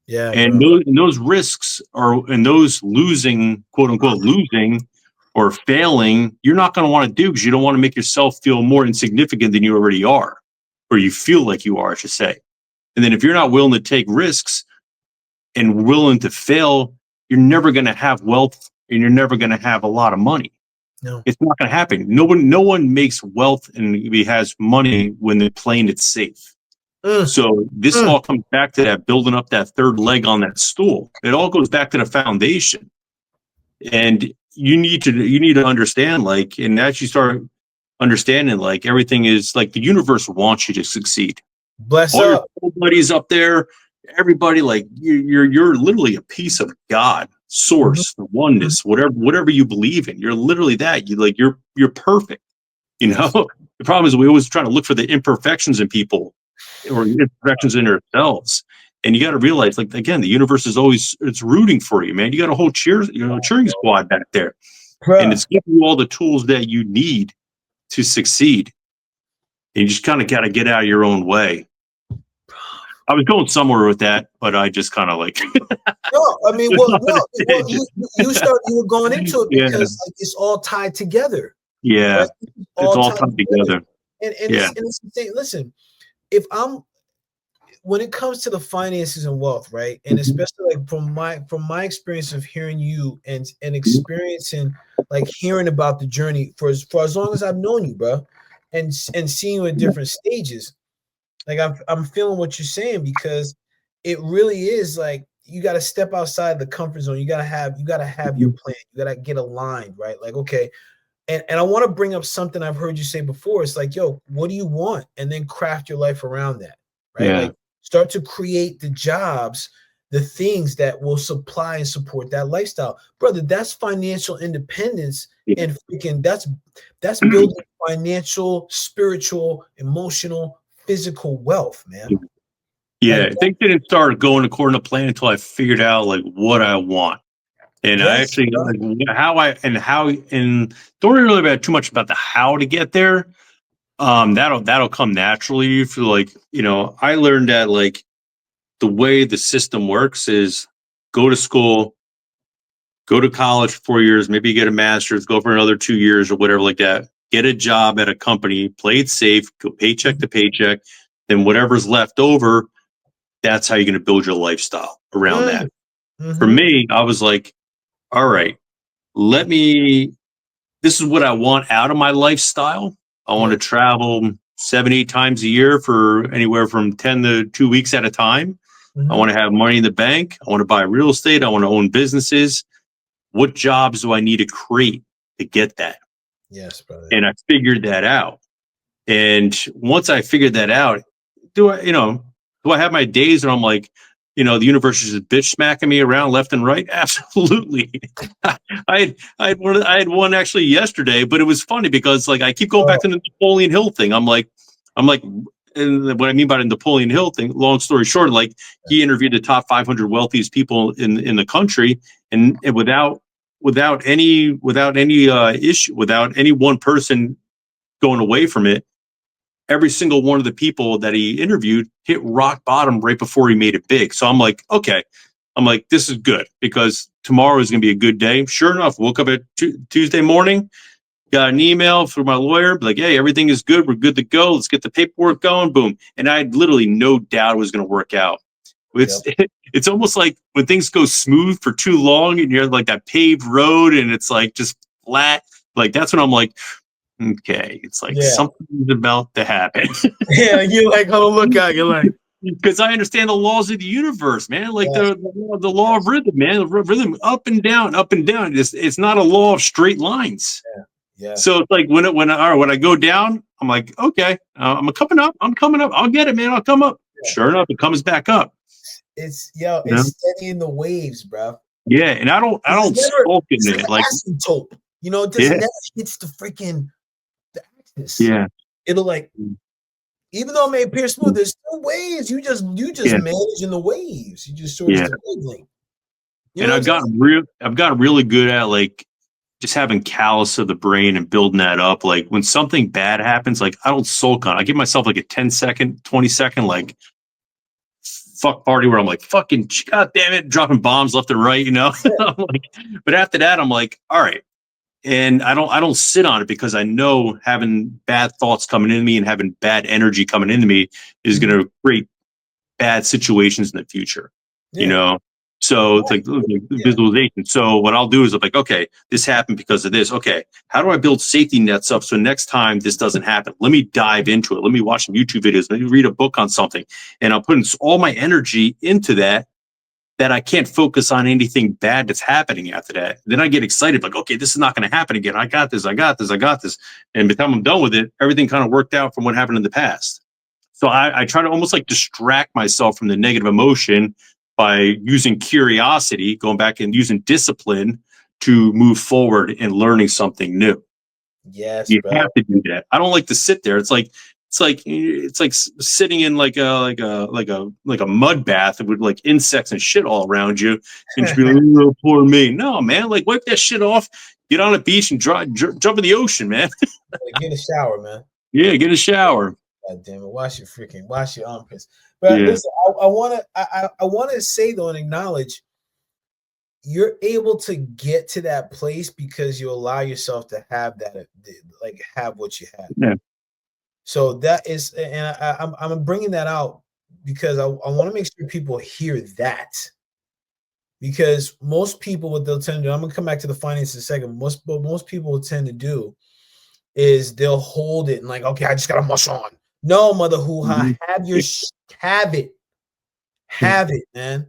S1: Yeah,
S2: And
S1: bro.
S2: those risks are, and those losing, quote unquote, losing or failing, you're not going to want to do because you don't want to make yourself feel more insignificant than you already are, or you feel like you are, I should say. And then if you're not willing to take risks and willing to fail, you're never going to have wealth and you're never going to have a lot of money.
S1: No.
S2: It's not going to happen. No one makes wealth and he has money when they're playing it safe.
S1: Mm,
S2: So this
S1: mm.
S2: all comes back to that building up that third leg on that stool. It all goes back to the foundation. And you need to understand, like, and as you start understanding, like, everything is like the universe wants you to succeed.
S1: Bless
S2: All your
S1: up.
S2: soul buddies up there, everybody, like, you're literally a piece of God,
S1: Mhm,
S2: source, the
S1: mhm.
S2: oneness, whatever you believe in. You're literally that. You're perfect. You know,
S1: Yes.
S2: the problem is we always try to look for the imperfections in people or imperfections in ourselves. And you got to realize, like, again, the universe is always, it's rooting for you, man. You got a whole cheering squad back there, and
S1: Bruh.
S2: it's giving you all the tools that you need to succeed. And you just kind of got to get out of your own way. I was going somewhere with that, but I just kind of like
S1: No, I mean,
S2: went
S1: well,
S2: off on
S1: no,
S2: a
S1: well,
S2: tangent.
S1: you were going into it
S2: Yeah,
S1: because like it's all tied together,
S2: yeah,
S1: right? It's
S2: it's
S1: all
S2: all
S1: tied
S2: come
S1: together,
S2: together.
S1: and
S2: Yeah.
S1: it's the thing. Listen, if I'm when it comes to the finances and wealth, right, and
S2: Mhm.
S1: especially like from my experience of hearing you and experiencing like hearing about the journey for as long as I've known you, bro, and seeing you at different stages. Like I'm feeling what you're saying because it really is like you got to step outside the comfort zone. You got to have your
S2: Mhm.
S1: plan. You got to get aligned, right? Like okay, and I want to bring up something I've heard you say before. It's like, yo, what do you want? And then craft your life around that, right?
S2: Yeah.
S1: Like start to create the jobs, the things that will supply and support that lifestyle. Brother, that's financial independence
S2: Yeah.
S1: and freaking that's building financial, spiritual, emotional, physical wealth, man. Like
S2: Yeah, things didn't start going according to plan until I figured out like what I want. And I
S1: yes,
S2: actually
S1: bro.
S2: like how and don't really know about too much about the how to get there. That'll come naturally. For like, I learned that like the way the system works is go to school, go to college for 4 years, maybe get a master's, go for another 2 years or whatever like that. Get a job at a company, play it safe, go paycheck to paycheck. Then whatever's left over, that's how you're going to build your lifestyle around
S1: Mm,
S2: that. For
S1: mm-hmm.
S2: me, I was like, all right, let me, this is what I want out of my lifestyle. I want
S1: Yeah.
S2: to travel 7, 8 times a year for anywhere from 10 to 2 weeks at a time. I
S1: Mm-hmm.
S2: want to have money in the bank. I want to buy real estate. I want to own businesses. What jobs do I need to create to get that?
S1: Yes, brother.
S2: And I figured that out. And once I figured that out, do I have my days and I'm like, the universe is just bitch smacking me around left and right? Absolutely. I had one actually yesterday, but it was funny because like I keep going back
S1: Oh,
S2: to the Napoleon Hill thing. I'm like, and what I mean by the Napoleon Hill thing, long story short, like he interviewed the top 500 wealthiest people in the country, and without any issue, without any one person going away from it, every single one of the people that he interviewed hit rock bottom right before he made it big. So I'm like, okay, this is good because tomorrow is going to be a good day. Sure enough, woke up at Tuesday morning, got an email from my lawyer, like, hey, everything is good. We're good to go. Let's get the paperwork going. Boom. And I had literally no doubt it was going to work out. It's
S1: yep.
S2: it's almost like when things go smooth for too long and you're like that paved road and it's like just flat. Like that's when I'm like, okay, it's like
S1: Yeah.
S2: something's about to happen.
S1: Yeah. You're like, oh, look out. You're like,
S2: Because I understand the laws of the universe, man. Like
S1: yes,
S2: the law of rhythm, man. Rhythm up and down, up and down. It's not a law of straight lines.
S1: yeah, yes.
S2: So it's like when I go down, I'm like, okay, I'm coming up. I'm coming up. I'll get it, man. I'll come up.
S1: Yeah.
S2: Sure enough, it comes back up. You know?
S1: It's steadying the waves, bro.
S2: Yeah, and I don't sulk in
S1: It's like
S2: it.
S1: an
S2: Like,
S1: asymptote. It just
S2: yeah,
S1: never hits the axis.
S2: yeah,
S1: It'll like, even though it may appear smooth, there's still waves. You just
S2: yeah,
S1: managing the waves. You just sort of
S2: yeah.
S1: the wavelength. You know
S2: And
S1: what I'm saying?
S2: I've gotten really good at like just having callus of the brain and building that up. Like when something bad happens, like I don't sulk on it. I give myself like a 10-second, 20-second, like fuck party where I'm like, fucking god damn it, dropping bombs left and right, I'm like, but after that, I'm like, all right. And I don't sit on it because I know having bad thoughts coming into me and having bad energy coming into me is
S1: Mhm.
S2: going to create bad situations in the future, you
S1: Yeah.
S2: know? So it's like
S1: Yeah.
S2: visualization. So what I'll do is I'm like, okay, this happened because of this. Okay, how do I build safety nets up so next time this doesn't happen? Let me dive into it. Let me watch some YouTube videos. Let me read a book on something. And I'm putting all my energy into that I can't focus on anything bad that's happening after that. Then I get excited, like, okay, this is not going to happen again. I got this. I got this. I got this. And by the time I'm done with it, everything kind of worked out from what happened in the past. So I try to almost like distract myself from the negative emotion by using curiosity, going back and using discipline to move forward and learning something new.
S1: Yes,
S2: You
S1: bro.
S2: have to do that. I don't like to sit there. It's like sitting in like a mud bath with like insects and shit all around you, and just be like, oh, poor me. No, man, like wipe that shit off. Get on a beach and jump in the ocean, man.
S1: Get a shower, man.
S2: Yeah, get a shower.
S1: God damn it! Wash your armpits. But
S2: Yeah,
S1: listen, I wanna say though and acknowledge you're able to get to that place because you allow yourself to have that, like have what you have.
S2: yeah,
S1: So that is, and I'm bringing that out because I want to make sure people hear that. Because most people, what they'll tend to do, I'm gonna come back to the finances in a second. Most people will tend to do is they'll hold it and like, okay, I just got to mush on. No, mother hoo ha,
S2: mhm,
S1: have it, man.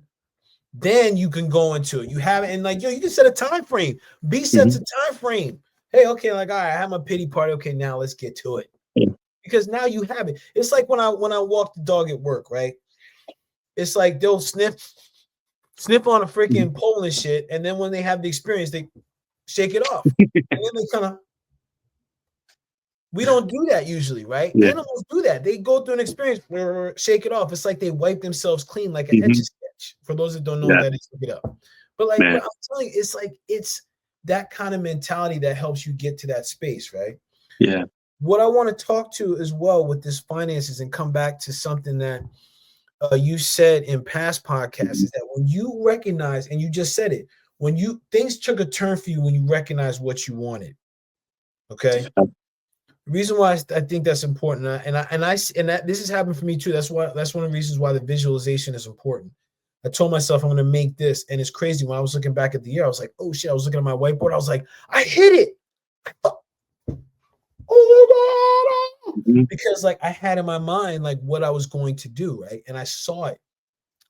S1: Then you can go into it. You have it, and like, yo, you can set a time frame. B sets a
S2: mhm,
S1: time frame. Hey, okay, like, all right, I have my pity party. Okay, now let's get to it
S2: yeah,
S1: because now you have it. It's like when I walk the dog at work, right? It's like they'll sniff on a
S2: mhm,
S1: freaking pole and shit, and then when they have the experience, they shake it off, and then they kind of. We don't do that usually, right?
S2: yeah,
S1: Animals do that. They go through an experience, shake it off. It's like they wipe themselves clean, like an etch a
S2: mhm,
S1: sketch. For those that don't know what
S2: yeah,
S1: that is, look it up. But like,
S2: man,
S1: what I'm telling you, it's like it's that kind of mentality that helps you get to that space, right?
S2: yeah,
S1: What I want to talk to as well with this finances and come back to something that you said in past podcasts
S2: mhm,
S1: is that when you recognize, and you just said it, when you things took a turn for you when you recognize what you wanted. Okay. The reason why I think that's important, and that this has happened for me too. That's one of the reasons why the visualization is important. I told myself I'm going to make this, and it's crazy. When I was looking back at the year, I was like, "Oh shit!" I was looking at my whiteboard. I was like, "I hit it!" Oh my god!
S2: mhm,
S1: Because like I had in my mind like what I was going to do, right? And I saw it.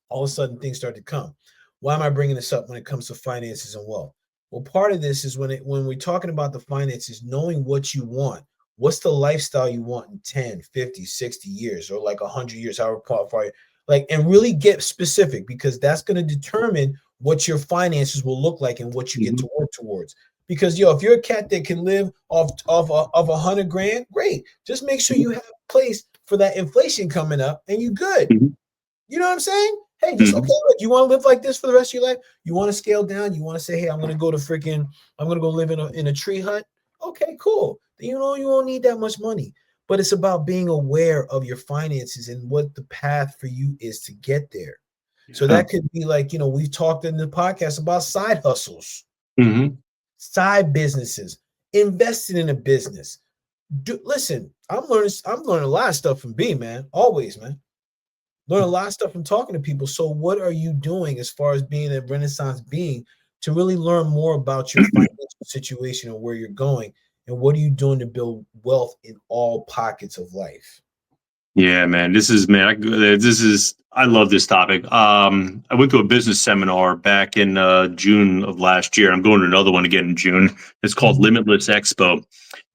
S1: All of a sudden, things started to come. Why am I bringing this up when it comes to finances and wealth? Well, part of this is when we're talking about the finances, knowing what you want. What's the lifestyle you want in 10, 50, 60 years, or like 100 years, however far, like, and really get specific, because that's going to determine what your finances will look like and what you get
S2: Mhm.
S1: to work towards. Because yo, if you're a cat that can live off 100 grand, great. Just make sure you have a place for that inflation coming up, and you good.
S2: Mhm.
S1: You know what I'm saying? Hey, just okay.
S2: Mhm.
S1: Look, you want to live like this for the rest of your life? You want to scale down? You want to say, hey, I'm gonna go live in a tree hut. Okay, cool. You know, you won't need that much money. But it's about being aware of your finances and what the path for you is to get there. So
S2: Yeah.
S1: that could be like, we've talked in the podcast about side hustles,
S2: Mhm.
S1: side businesses, investing in a business. Listen, I'm learning a lot of stuff from B, man. Always, man. Learn a lot of stuff from talking to people. So, what are you doing as far as being a Renaissance being to really learn more about your financial situation and where you're going? And what are you doing to build wealth in all pockets of life?
S2: Yeah, man. I love this topic. I went to a business seminar back in June of last year. I'm going to another one again in June. It's called
S1: Mhm,
S2: Limitless Expo,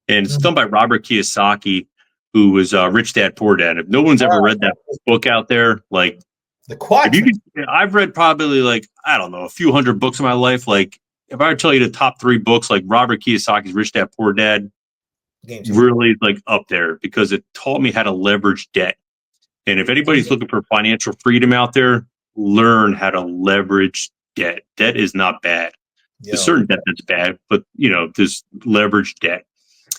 S2: and it's
S1: mhm.
S2: done by Robert Kiyosaki, who was Rich Dad Poor Dad. If no one's ever read that book out there, like
S1: The
S2: if you
S1: quadrant
S2: could, I've read probably like I don't know a few hundred books in my life. Like if I were to tell you the top three books, like Robert Kiyosaki's Rich Dad Poor Dad,
S1: game changer.
S2: really like up there because it taught me how to leverage debt. And if anybody's
S1: Mhm.
S2: looking for financial freedom out there, learn how to leverage debt. Debt is not bad. There's
S1: Yo,
S2: certain debt that's bad, but there's leverage debt.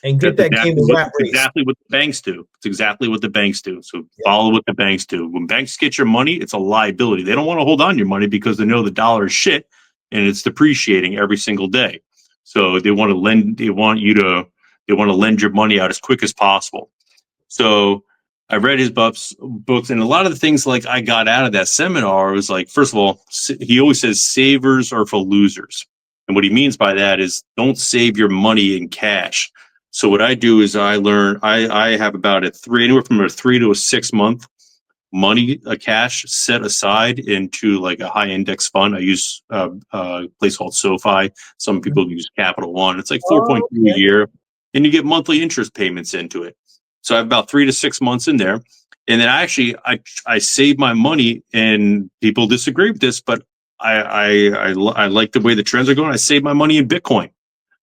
S1: and get
S2: That's
S1: that game
S2: exactly
S1: the
S2: what
S1: rat
S2: it's
S1: race.
S2: exactly what the banks do. It's exactly what the banks do. So
S1: Yep.
S2: follow what the banks do. When banks get your money, it's a liability. They don't want to hold on your money because they know the dollar is shit and it's depreciating every single day. So they want to lend. They want to lend your money out as quick as possible. So I read his books, and a lot of the things like I got out of that seminar was like, first of all, he always says savers are for losers, and what he means by that is don't save your money in cash. So what I do is I have about anywhere from a 3 to 6 month money, a cash set aside into like a high index fund. I use a place called SoFi. Some people use Capital One. It's like
S1: Oh,
S2: 4.2 a
S1: okay.
S2: year, and you get monthly interest payments into it. So I have about 3 to 6 months in there, and then I save my money. And people disagree with this, but I like the way the trends are going. I save my money in Bitcoin.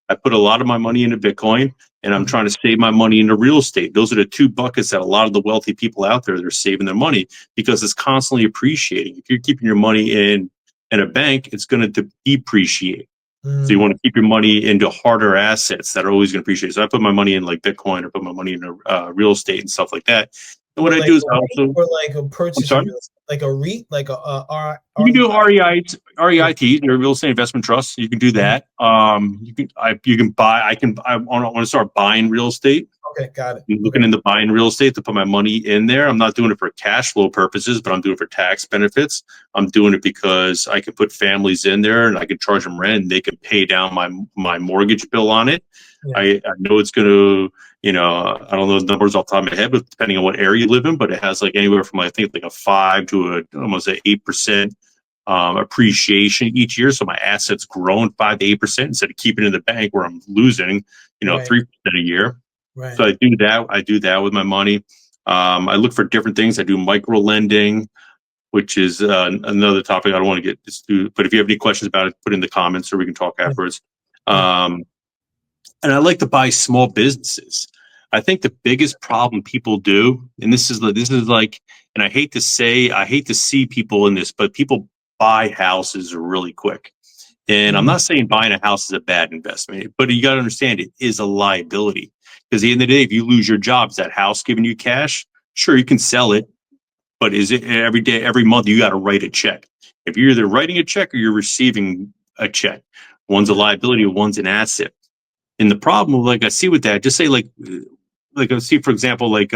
S2: I put a lot of my money into Bitcoin, and I'm
S1: Mhm.
S2: trying to save my money into real estate. Those are the two buckets that a lot of the wealthy people out there, they're saving their money because it's constantly appreciating. If you're keeping your money in a bank, it's going to depreciate. So you want
S1: Mm.
S2: to keep your money into harder assets that are always going to appreciate. So I put my money in like Bitcoin, or put my money into real estate and stuff like that. And what
S1: But
S2: I
S1: like
S2: do is
S1: a
S2: I
S1: REIT,
S2: also,
S1: or like a
S2: I'm
S1: purchase of
S2: sorry.
S1: real estate, like a REIT, like a
S2: You can do
S1: REI.
S2: REIT, your real estate investment trust. You can do
S1: Mhm.
S2: that. You can buy. I want to start buying real estate.
S1: Okay, got it.
S2: I'm
S1: Okay.
S2: looking into buying real estate to put my money in there. I'm not doing it for cash flow purposes, but I'm doing it for tax benefits. I'm doing it because I can put families in there and I can charge them rent and they can pay down my mortgage bill on it.
S1: Yeah.
S2: I know it's going to, I don't know the numbers off the top of my head, but depending on what area you live in, but it has like anywhere from I think like a 5 to almost an 8% appreciation each year. So my assets growing 5 to 8% instead of keeping it in the bank where I'm losing,
S1: Right.
S2: 3% a year.
S1: Right.
S2: So I do that. I do that with my money. I look for different things. I do micro lending, which is another topic I don't want to get to. But if you have any questions about it, put in the comments or we can talk
S1: Yeah.
S2: afterwards.
S1: Yeah.
S2: Um, and I like to buy small businesses. I think the biggest problem people do, and this is like, and I hate to see people in this, but people buy houses really quick. And I'm
S1: Mhm.
S2: not saying buying a house is a bad investment, but you got to understand it is a liability. Because at the end of the day, if you lose your job, is that house giving you cash? Sure, you can sell it, but is it every day, every month, you got to write a check? If you're either writing a check or you're receiving a check, one's a
S1: Yeah.
S2: liability, one's an asset. And the problem, like I see with that, just say like I see, for example, like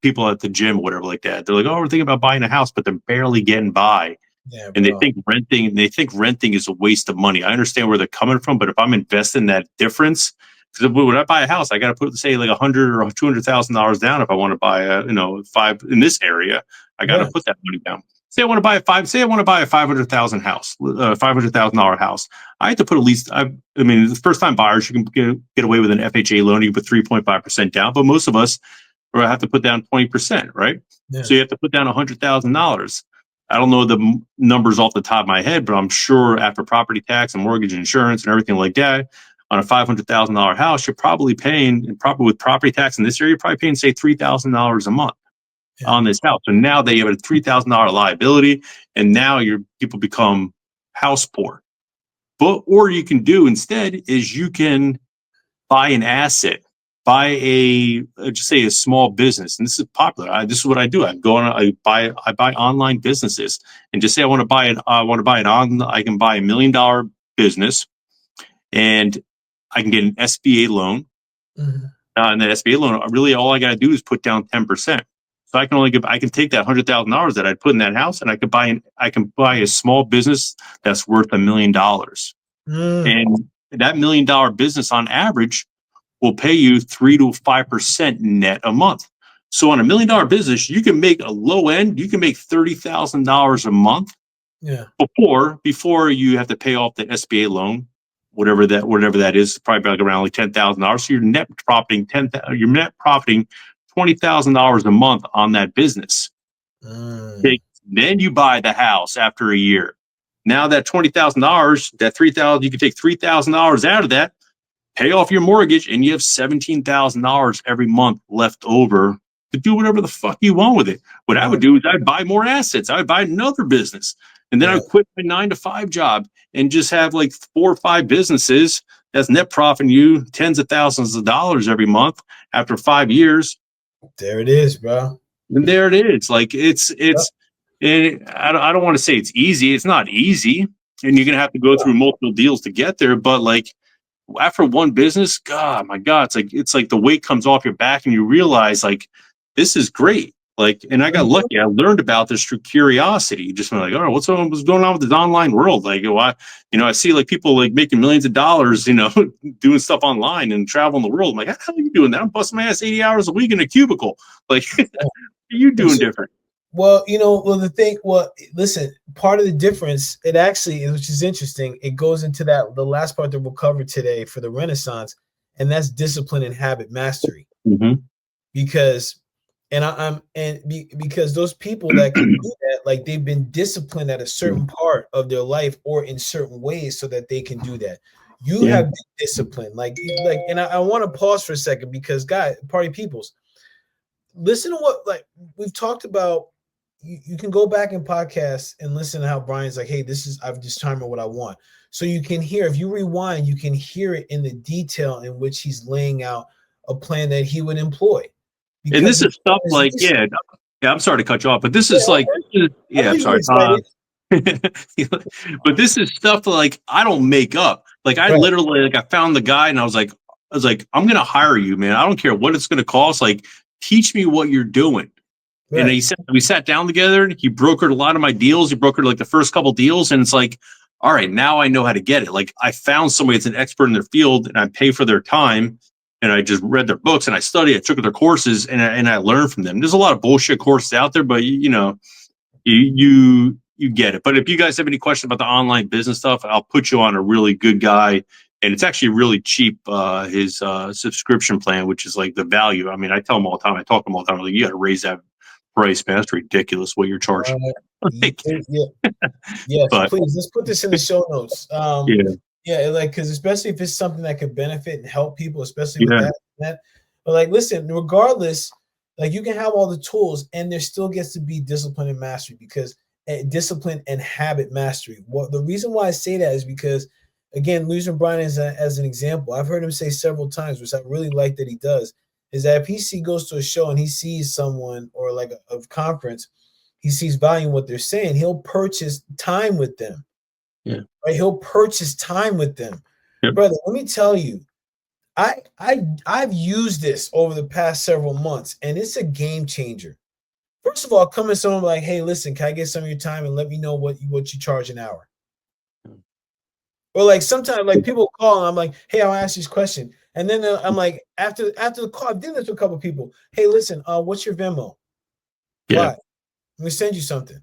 S2: people at the gym or whatever like that. They're like, oh, we're thinking about buying a house, but they're barely getting by
S1: Yeah,
S2: and
S1: bro.
S2: they think renting is a waste of money. I understand where they're coming from, but if I'm investing that difference, because when I buy a house, I got to put say like $100,000 or $200,000 down if I want to buy a five in this area. I got to
S1: Yeah.
S2: put that money down. say I want to buy a 500,000 house, $500,000 house. I have to put at least, I mean, the first time buyers, you can get away with an FHA loan. You put 3.5% down, but most of us have to put down 20%, right?
S1: Yeah.
S2: So you have to put down $100,000. I don't know the numbers off the top of my head, but I'm sure after property tax and mortgage and insurance and everything like that, on a $500,000 house, you're probably paying, and probably with property tax in this area, you're probably paying, say, $3,000 a month
S1: Yeah.
S2: on this house. So now they have a $3,000 liability, and now your people become house poor. But or you can do instead is you can buy an asset, buy a just say a small business, and this is popular. This is what I do. I go on, I buy online businesses, and just say I want to buy it on. I can buy $1 million business, and I can get an SBA loan.
S1: Mm-hmm.
S2: And that SBA loan, really all I got to do is put down 10%. So I can take that $100,000 that I put in that house, and I can buy a small business that's worth $1 million. And that $1 million business on average will pay you 3 to 5% net a month. So on a $1 million business, you can make a low end, you can make $30,000 a month.
S1: Yeah.
S2: Before you have to pay off the SBA loan, whatever that is, probably like around like $10,000. So you're net profiting $20,000 a month on that business. Then you buy the house after a year. Now that $20,000, that $3,000, you can take $3,000 out of that, pay off your mortgage, and you have $17,000 every month left over to do whatever the fuck you want with it. What I would do is I'd buy more assets. I would buy another business, and then I would quit my 9-to-5 job and just have like 4 or 5 businesses that's net profiting you tens of thousands of dollars every month after 5 years.
S1: There it is, bro.
S2: And there it is. Like and I don't want to say it's easy. It's not easy, and you're gonna have to go through multiple deals to get there. But like after one business, God, my God, it's like the weight comes off your back, and you realize like this is great. Like, and I got lucky. I learned about this through curiosity. Just like, all right, what's going on with this online world? Like, I see like people like making millions of dollars, doing stuff online and traveling the world. I'm like, how the hell are you doing that? I'm busting my ass 80 hours a week in a cubicle. Like, what are you doing different?
S1: Well, listen, part of the difference, it actually, which is interesting, it goes into the last part that we'll cover today for the Renaissance, and that's discipline and habit mastery.
S2: Mm-hmm.
S1: Because because those people that can do that, like they've been disciplined at a certain part of their life or in certain ways so that they can do that. You have been disciplined, and I want to pause for a second because, party peoples, listen to what we've talked about. You can go back in podcasts and listen to how Brian's like, hey, I've determined what I want. So you can hear, if you rewind, you can hear it in the detail in which he's laying out a plan that he would employ.
S2: And this is stuff like, I'm sorry to cut you off, but this is like, I'm sorry. But this is stuff like I don't make up. Like I literally, I found the guy and I was like, I'm going to hire you, man. I don't care what it's going to cost. Like, teach me what you're doing. Right. And we sat down together and he brokered a lot of my deals. He brokered like the first couple deals. And it's like, all right, now I know how to get it. Like I found somebody that's an expert in their field and I pay for their time. And I just read their books and I took their courses and I learned from them. There's a lot of bullshit courses out there, but you get it. But if you guys have any questions about the online business stuff, I'll put you on a really good guy. And it's actually really cheap, his subscription plan, which is like the value. I mean, I tell them all the time, I talk to them all the time, like, you got to raise that price, man. That's ridiculous what you're charging.
S1: Yes, but, please, let's put this in the show notes. Because especially if it's something that could benefit and help people, especially with that. But like, listen, regardless, like you can have all the tools and there still gets to be discipline and mastery, because discipline and habit mastery. Well, the reason why I say that is because, again, using Brian as an example, I've heard him say several times, which I really like that he does, is that if he goes to a show and he sees someone or like a conference, he sees value in what they're saying, he'll purchase time with them.
S2: Yeah.
S1: Right? He'll purchase time with them. Yep. Brother, let me tell you, I've used this over the past several months, and it's a game changer. First of all, come to someone like, hey, listen, can I get some of your time and let me know what you charge an hour? Or like sometimes like people call and I'm like, hey, I'll ask you this question. And then I'm like, after the call, I've done this with a couple of people. Hey, listen, what's your Venmo?
S2: Yeah.
S1: Why? Let me send you something.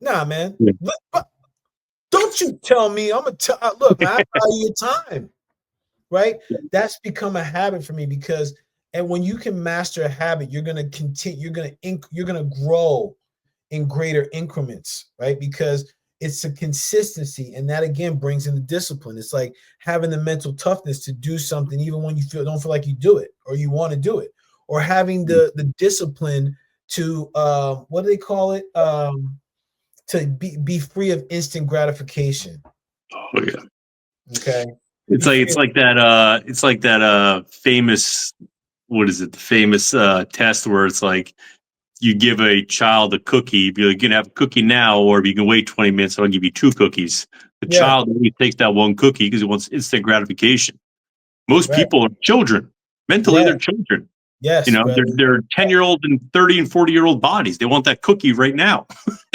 S1: Nah, man.
S2: Yeah.
S1: But don't you tell me I'm gonna tell. Look, man, I value your time, right? That's become a habit for me because, and when you can master a habit, you're gonna continue. You're gonna grow in greater increments, right? Because it's a consistency, and that again brings in the discipline. It's like having the mental toughness to do something even when you don't feel like you do it or you want to do it, or having the discipline to what do they call it? To be free of instant gratification.
S2: Oh yeah.
S1: Okay.
S2: It's
S1: Be
S2: like
S1: free
S2: it's
S1: of,
S2: like that famous, what is it, the famous test where it's like you give a child a cookie, be like, you can have a cookie now, or if you can wait 20 minutes, I'll give you two cookies. The
S1: yeah,
S2: child only takes that one cookie because he wants instant gratification. Most
S1: right.
S2: people are children. Mentally,
S1: Yeah.
S2: they're children. You
S1: Yes,
S2: know,
S1: brother.
S2: they're 10-year-old and 30 and 40-year-old bodies. They want that cookie right now.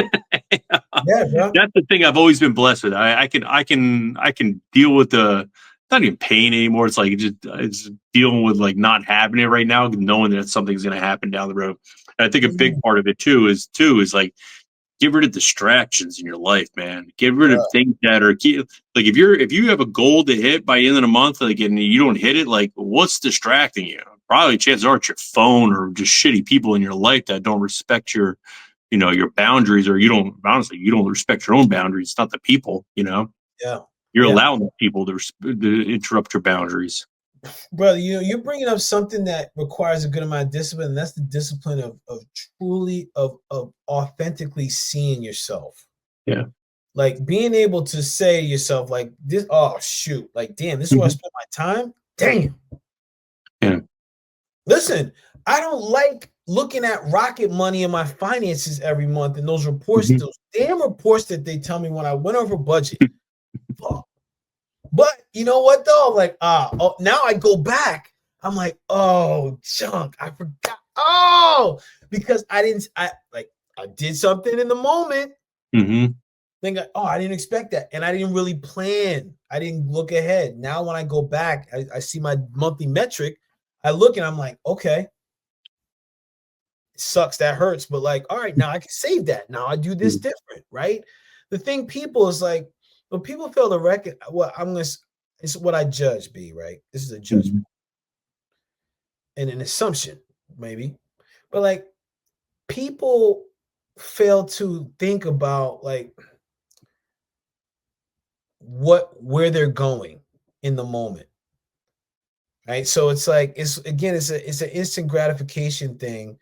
S1: Yeah, bro.
S2: That's the thing I've always been blessed with. I can deal with the not even pain anymore. It's like it's dealing with like not having it right now, knowing that something's going to happen down the road. And I think a big
S1: Mm,
S2: part of it too is like get rid of distractions in your life, man. Get rid of
S1: bro.
S2: things that are like if you have a goal to hit by the end of the month, like and you don't hit it, like what's distracting you? Probably chances are it's your phone or just shitty people in your life that don't respect your boundaries, or you don't respect your own boundaries. It's not the people,
S1: Yeah.
S2: you're
S1: Yeah.
S2: allowing the people to interrupt your boundaries.
S1: Brother, you're bringing up something that requires a good amount of discipline, and that's the discipline of truly of authentically seeing yourself.
S2: Yeah.
S1: Like being able to say to yourself, like this, oh shoot, like damn, this is where I
S2: Hmm.
S1: spent my time. Damn.
S2: Yeah.
S1: Listen, I don't like looking at rocket money in my finances every month and those reports,
S2: Hmm.
S1: those damn reports that they tell me when I went over budget. Fuck. But you know what though? I'm like, oh, now I go back. I'm like, oh, junk. I forgot. Oh, because I did something in the moment.
S2: Hmm.
S1: Think, oh, I didn't expect that. And I didn't really plan. I didn't look ahead. Now when I go back, I see my monthly metric. I look and I'm like, okay, it sucks. That hurts. But like, all right, now I can save that. Now I do this different, right? The thing people is like, when people fail to reckon what I'm gonna it's what I judge, B, right? This is a
S2: Hmm.
S1: judgment and an assumption, maybe. But like people fail to think about like where they're going in the moment. Right. So it's like it's an instant gratification thing.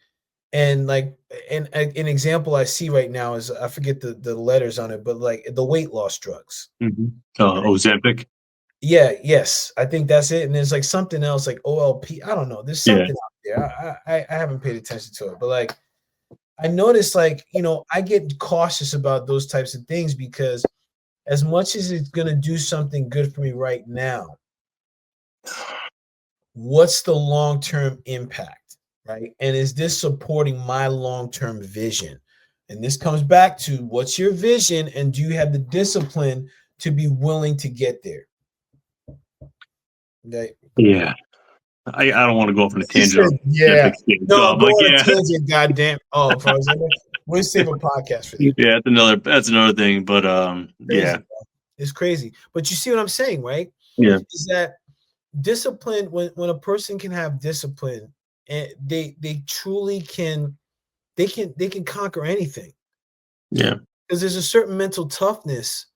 S1: And like an example I see right now is I forget the letters on it, but like the weight loss drugs.
S2: Hmm.
S1: Right?
S2: Ozempic.
S1: Yeah, yes, I think that's it. And there's like something else like OLP. I don't know. There's
S2: Yeah.
S1: something out there. I haven't paid attention to it, but like I noticed like I get cautious about those types of things because as much as it's gonna do something good for me right now, what's the long-term impact, right? And is this supporting my long-term vision? And this comes back to what's your vision and do you have the discipline to be willing to get there? Okay.
S2: Yeah. I don't want to go off on a
S1: He
S2: tangent
S1: said,
S2: on
S1: yeah.
S2: Ozempic thing. So
S1: No,
S2: I'm
S1: go
S2: like,
S1: on a
S2: yeah,
S1: tangent, goddamn. Oh, for example, we'll save a podcast for that.
S2: yeah, that's another thing. But
S1: Crazy,
S2: yeah,
S1: bro. It's crazy. But you see what I'm saying, right?
S2: yeah,
S1: Is that discipline when a person can have discipline and they truly can they can conquer anything
S2: yeah.
S1: because there's a certain mental toughness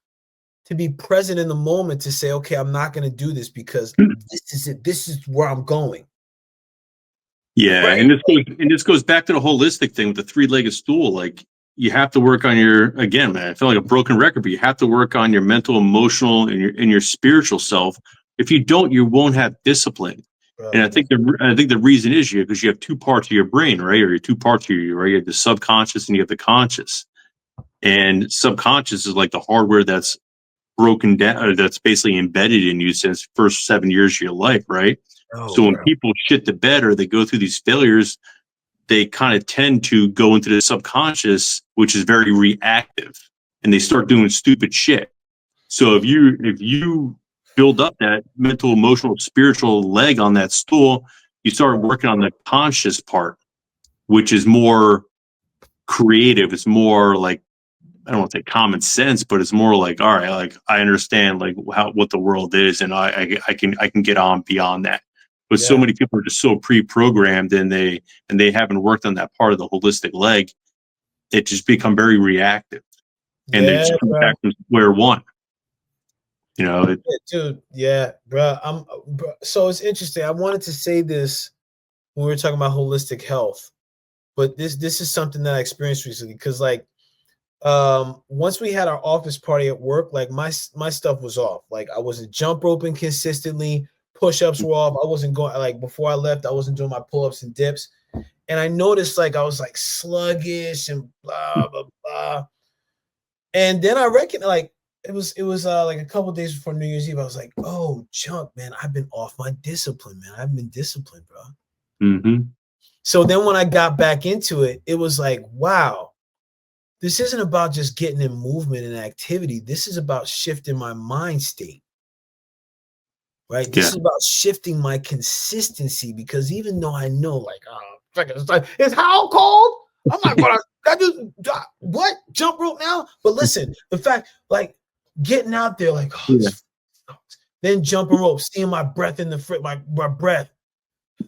S1: to be present in the moment to say, okay, I'm not going to do this because this is it. This is where I'm going.
S2: Yeah,
S1: Right.
S2: and this goes back to the holistic thing with the three-legged stool. Like you have to work on your again, man. I feel like a broken record, but you have to work on your mental, emotional, and your spiritual self. If you don't, you won't have discipline. And I
S1: Brother.
S2: think the reason is you because you have two parts of your brain, right? Or your two parts of you, right? You have the subconscious and you have the conscious. And subconscious is like the hardware that's broken down, that's basically embedded in you since first 7 years of your life, right?
S1: Oh,
S2: So when
S1: bro.
S2: people shit the bed or they go through these failures, they kind of tend to go into the subconscious, which is very reactive, and they start doing stupid shit. So if you build up that mental, emotional, spiritual leg on that stool, you start working on the conscious part, which is more creative. It's more like I don't want to say common sense, but it's more like, all right, like I understand like what the world is, and I can get on beyond that. But so
S1: Yeah.
S2: many people are just so pre-programmed, and they haven't worked on that part of the holistic leg. It just become very reactive, and they
S1: Yeah,
S2: just come
S1: bro.
S2: back from square one. You know,
S1: Yeah, dude. Yeah, bro. So it's interesting. I wanted to say this when we were talking about holistic health, but this is something that I experienced recently because like once we had our office party at work, like my stuff was off. Like I wasn't jump roping consistently, push-ups were off. I wasn't going like before I left, I wasn't doing my pull-ups and dips. And I noticed like I was like sluggish and blah blah blah. And then I reckon like it was like a couple days before New Year's Eve. I was like, oh junk, man, I've been off my discipline, man. I've been disciplined, bro.
S2: mm-hmm.
S1: So then when I got back into it, it was like, wow, this isn't about just getting in movement and activity. This is about shifting my mind state, right? This is about shifting my consistency because even though I know, like, it's how cold? I'm not gonna what jump rope now? But listen, the fact, like, getting out there, like, oh, then jumping rope, seeing my breath in the my breath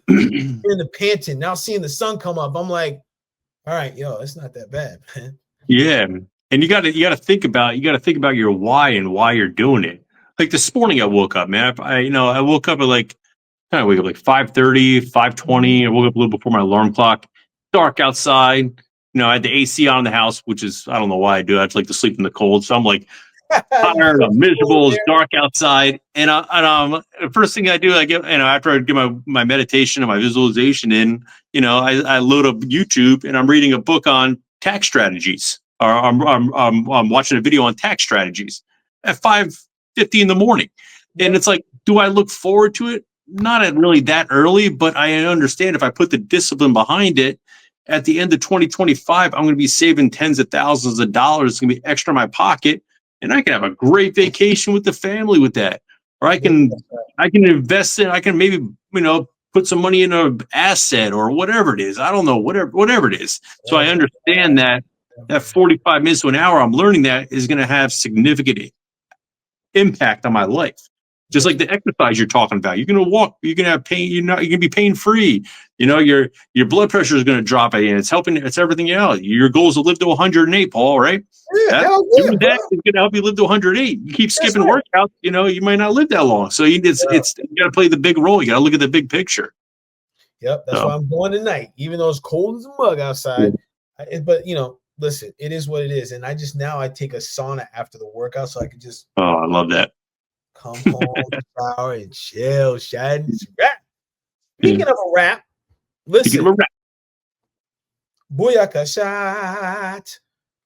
S1: in the panting. Now seeing the sun come up, I'm like, all right, yo, it's not that bad, man.
S2: Yeah, and you got to think about your why and why you're doing it. Like this morning, I woke up, man. I woke up at like I wake up like 5:30, 5:20. I woke up a little before my alarm clock. Dark outside. I had the AC on in the house, which is I don't know why I do. I just like to sleep in the cold, so I'm like tired. I'm miserable. It's dark outside, and the first thing I do, I get after I get my meditation and my visualization in, I load up YouTube and I'm reading a book on tax strategies, or I'm watching a video on tax strategies at 5:50 in the morning, and it's like, do I look forward to it? Not at really that early, but I understand if I put the discipline behind it. At the end of 2025, I'm going to be saving tens of thousands of dollars. It's going to be extra in my pocket, and I can have a great vacation with the family with that. Or I can invest in, I can maybe, put some money in an asset or whatever it is. I don't know, whatever it is. So I understand that 45 minutes to an hour I'm learning that is going to have significant impact on my life. Just like the exercise you're talking about. You're going to walk, you're going to have pain, you're going to be pain free. Your blood pressure is going to drop, and it's helping, it's everything else. Your goal is to live to 108, Paul, right? Doing that is going to help you live to 108. You keep skipping workouts, you might not live that long. So you got to play the big role. You got to look at the big picture.
S1: Yep, that's why I'm going tonight, even though it's cold as a mug outside. Yeah. But listen, it is what it is, and I take a sauna after the workout, so I can just.
S2: Oh, I love that.
S1: Come home, shower, and chill. Speaking of a rap, listen. Booyaka shot.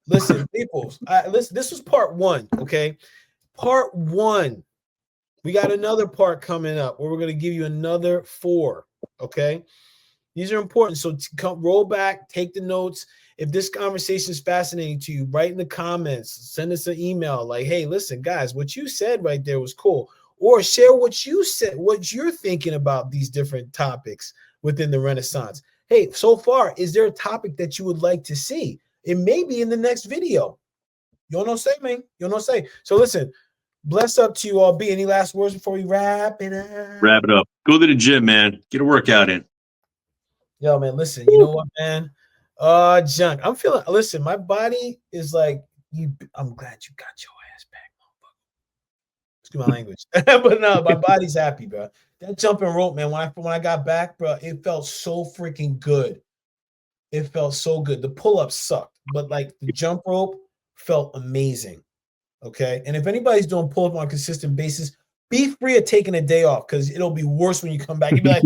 S1: Listen, people. Listen. This was part 1. Okay, part 1. We got another part coming up where we're going to give you another 4. Okay, these are important. So roll back, take the notes. If this conversation is fascinating to you, write in the comments, send us an email like, hey, listen, guys, what you said right there was cool. Or share what you said, what you're thinking about these different topics within the Renaissance. Hey, so far, is there a topic that you would like to see? It may be in the next video. You don't say, man. You don't say. So listen, bless up to you all. B, any last words before we wrap it up?
S2: Wrap it up. Go to the gym, man. Get a workout in.
S1: Yo, man, listen, you know what, man? Junk. I'm feeling, listen, my body is like, I'm glad you got your ass back, motherfucker. Excuse my language. But no, my body's happy, bro. That jumping rope, man, when I got back, bro, it felt so freaking good. It felt so good. The pull-ups sucked, but like the jump rope felt amazing. Okay. And if anybody's doing pull-up on a consistent basis, be free of taking a day off because it'll be worse when you come back. You'll be like,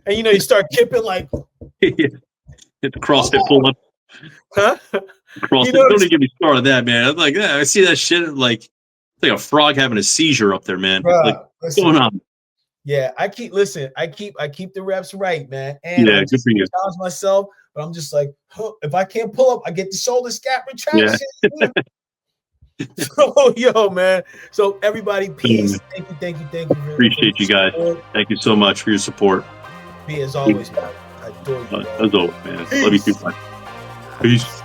S1: and you start kipping like
S2: hit the CrossFit pull up.
S1: Huh?
S2: CrossFit. Don't even get me started on that, man. I'm like, I see that shit like a frog having a seizure up there, man.
S1: Bruh,
S2: like, what's going on?
S1: Yeah, I keep the reps right, man. And
S2: yeah, good for you.
S1: Challenge myself, but I'm just like, if I can't pull up, I get the shoulder scap retraction. Yeah. So, yo, man. So everybody, peace. Thank you.
S2: Appreciate you guys. Thank you so much for your support.
S1: Me as always, man. I adore you.
S2: As always, man. Peace. Love you too much. Peace.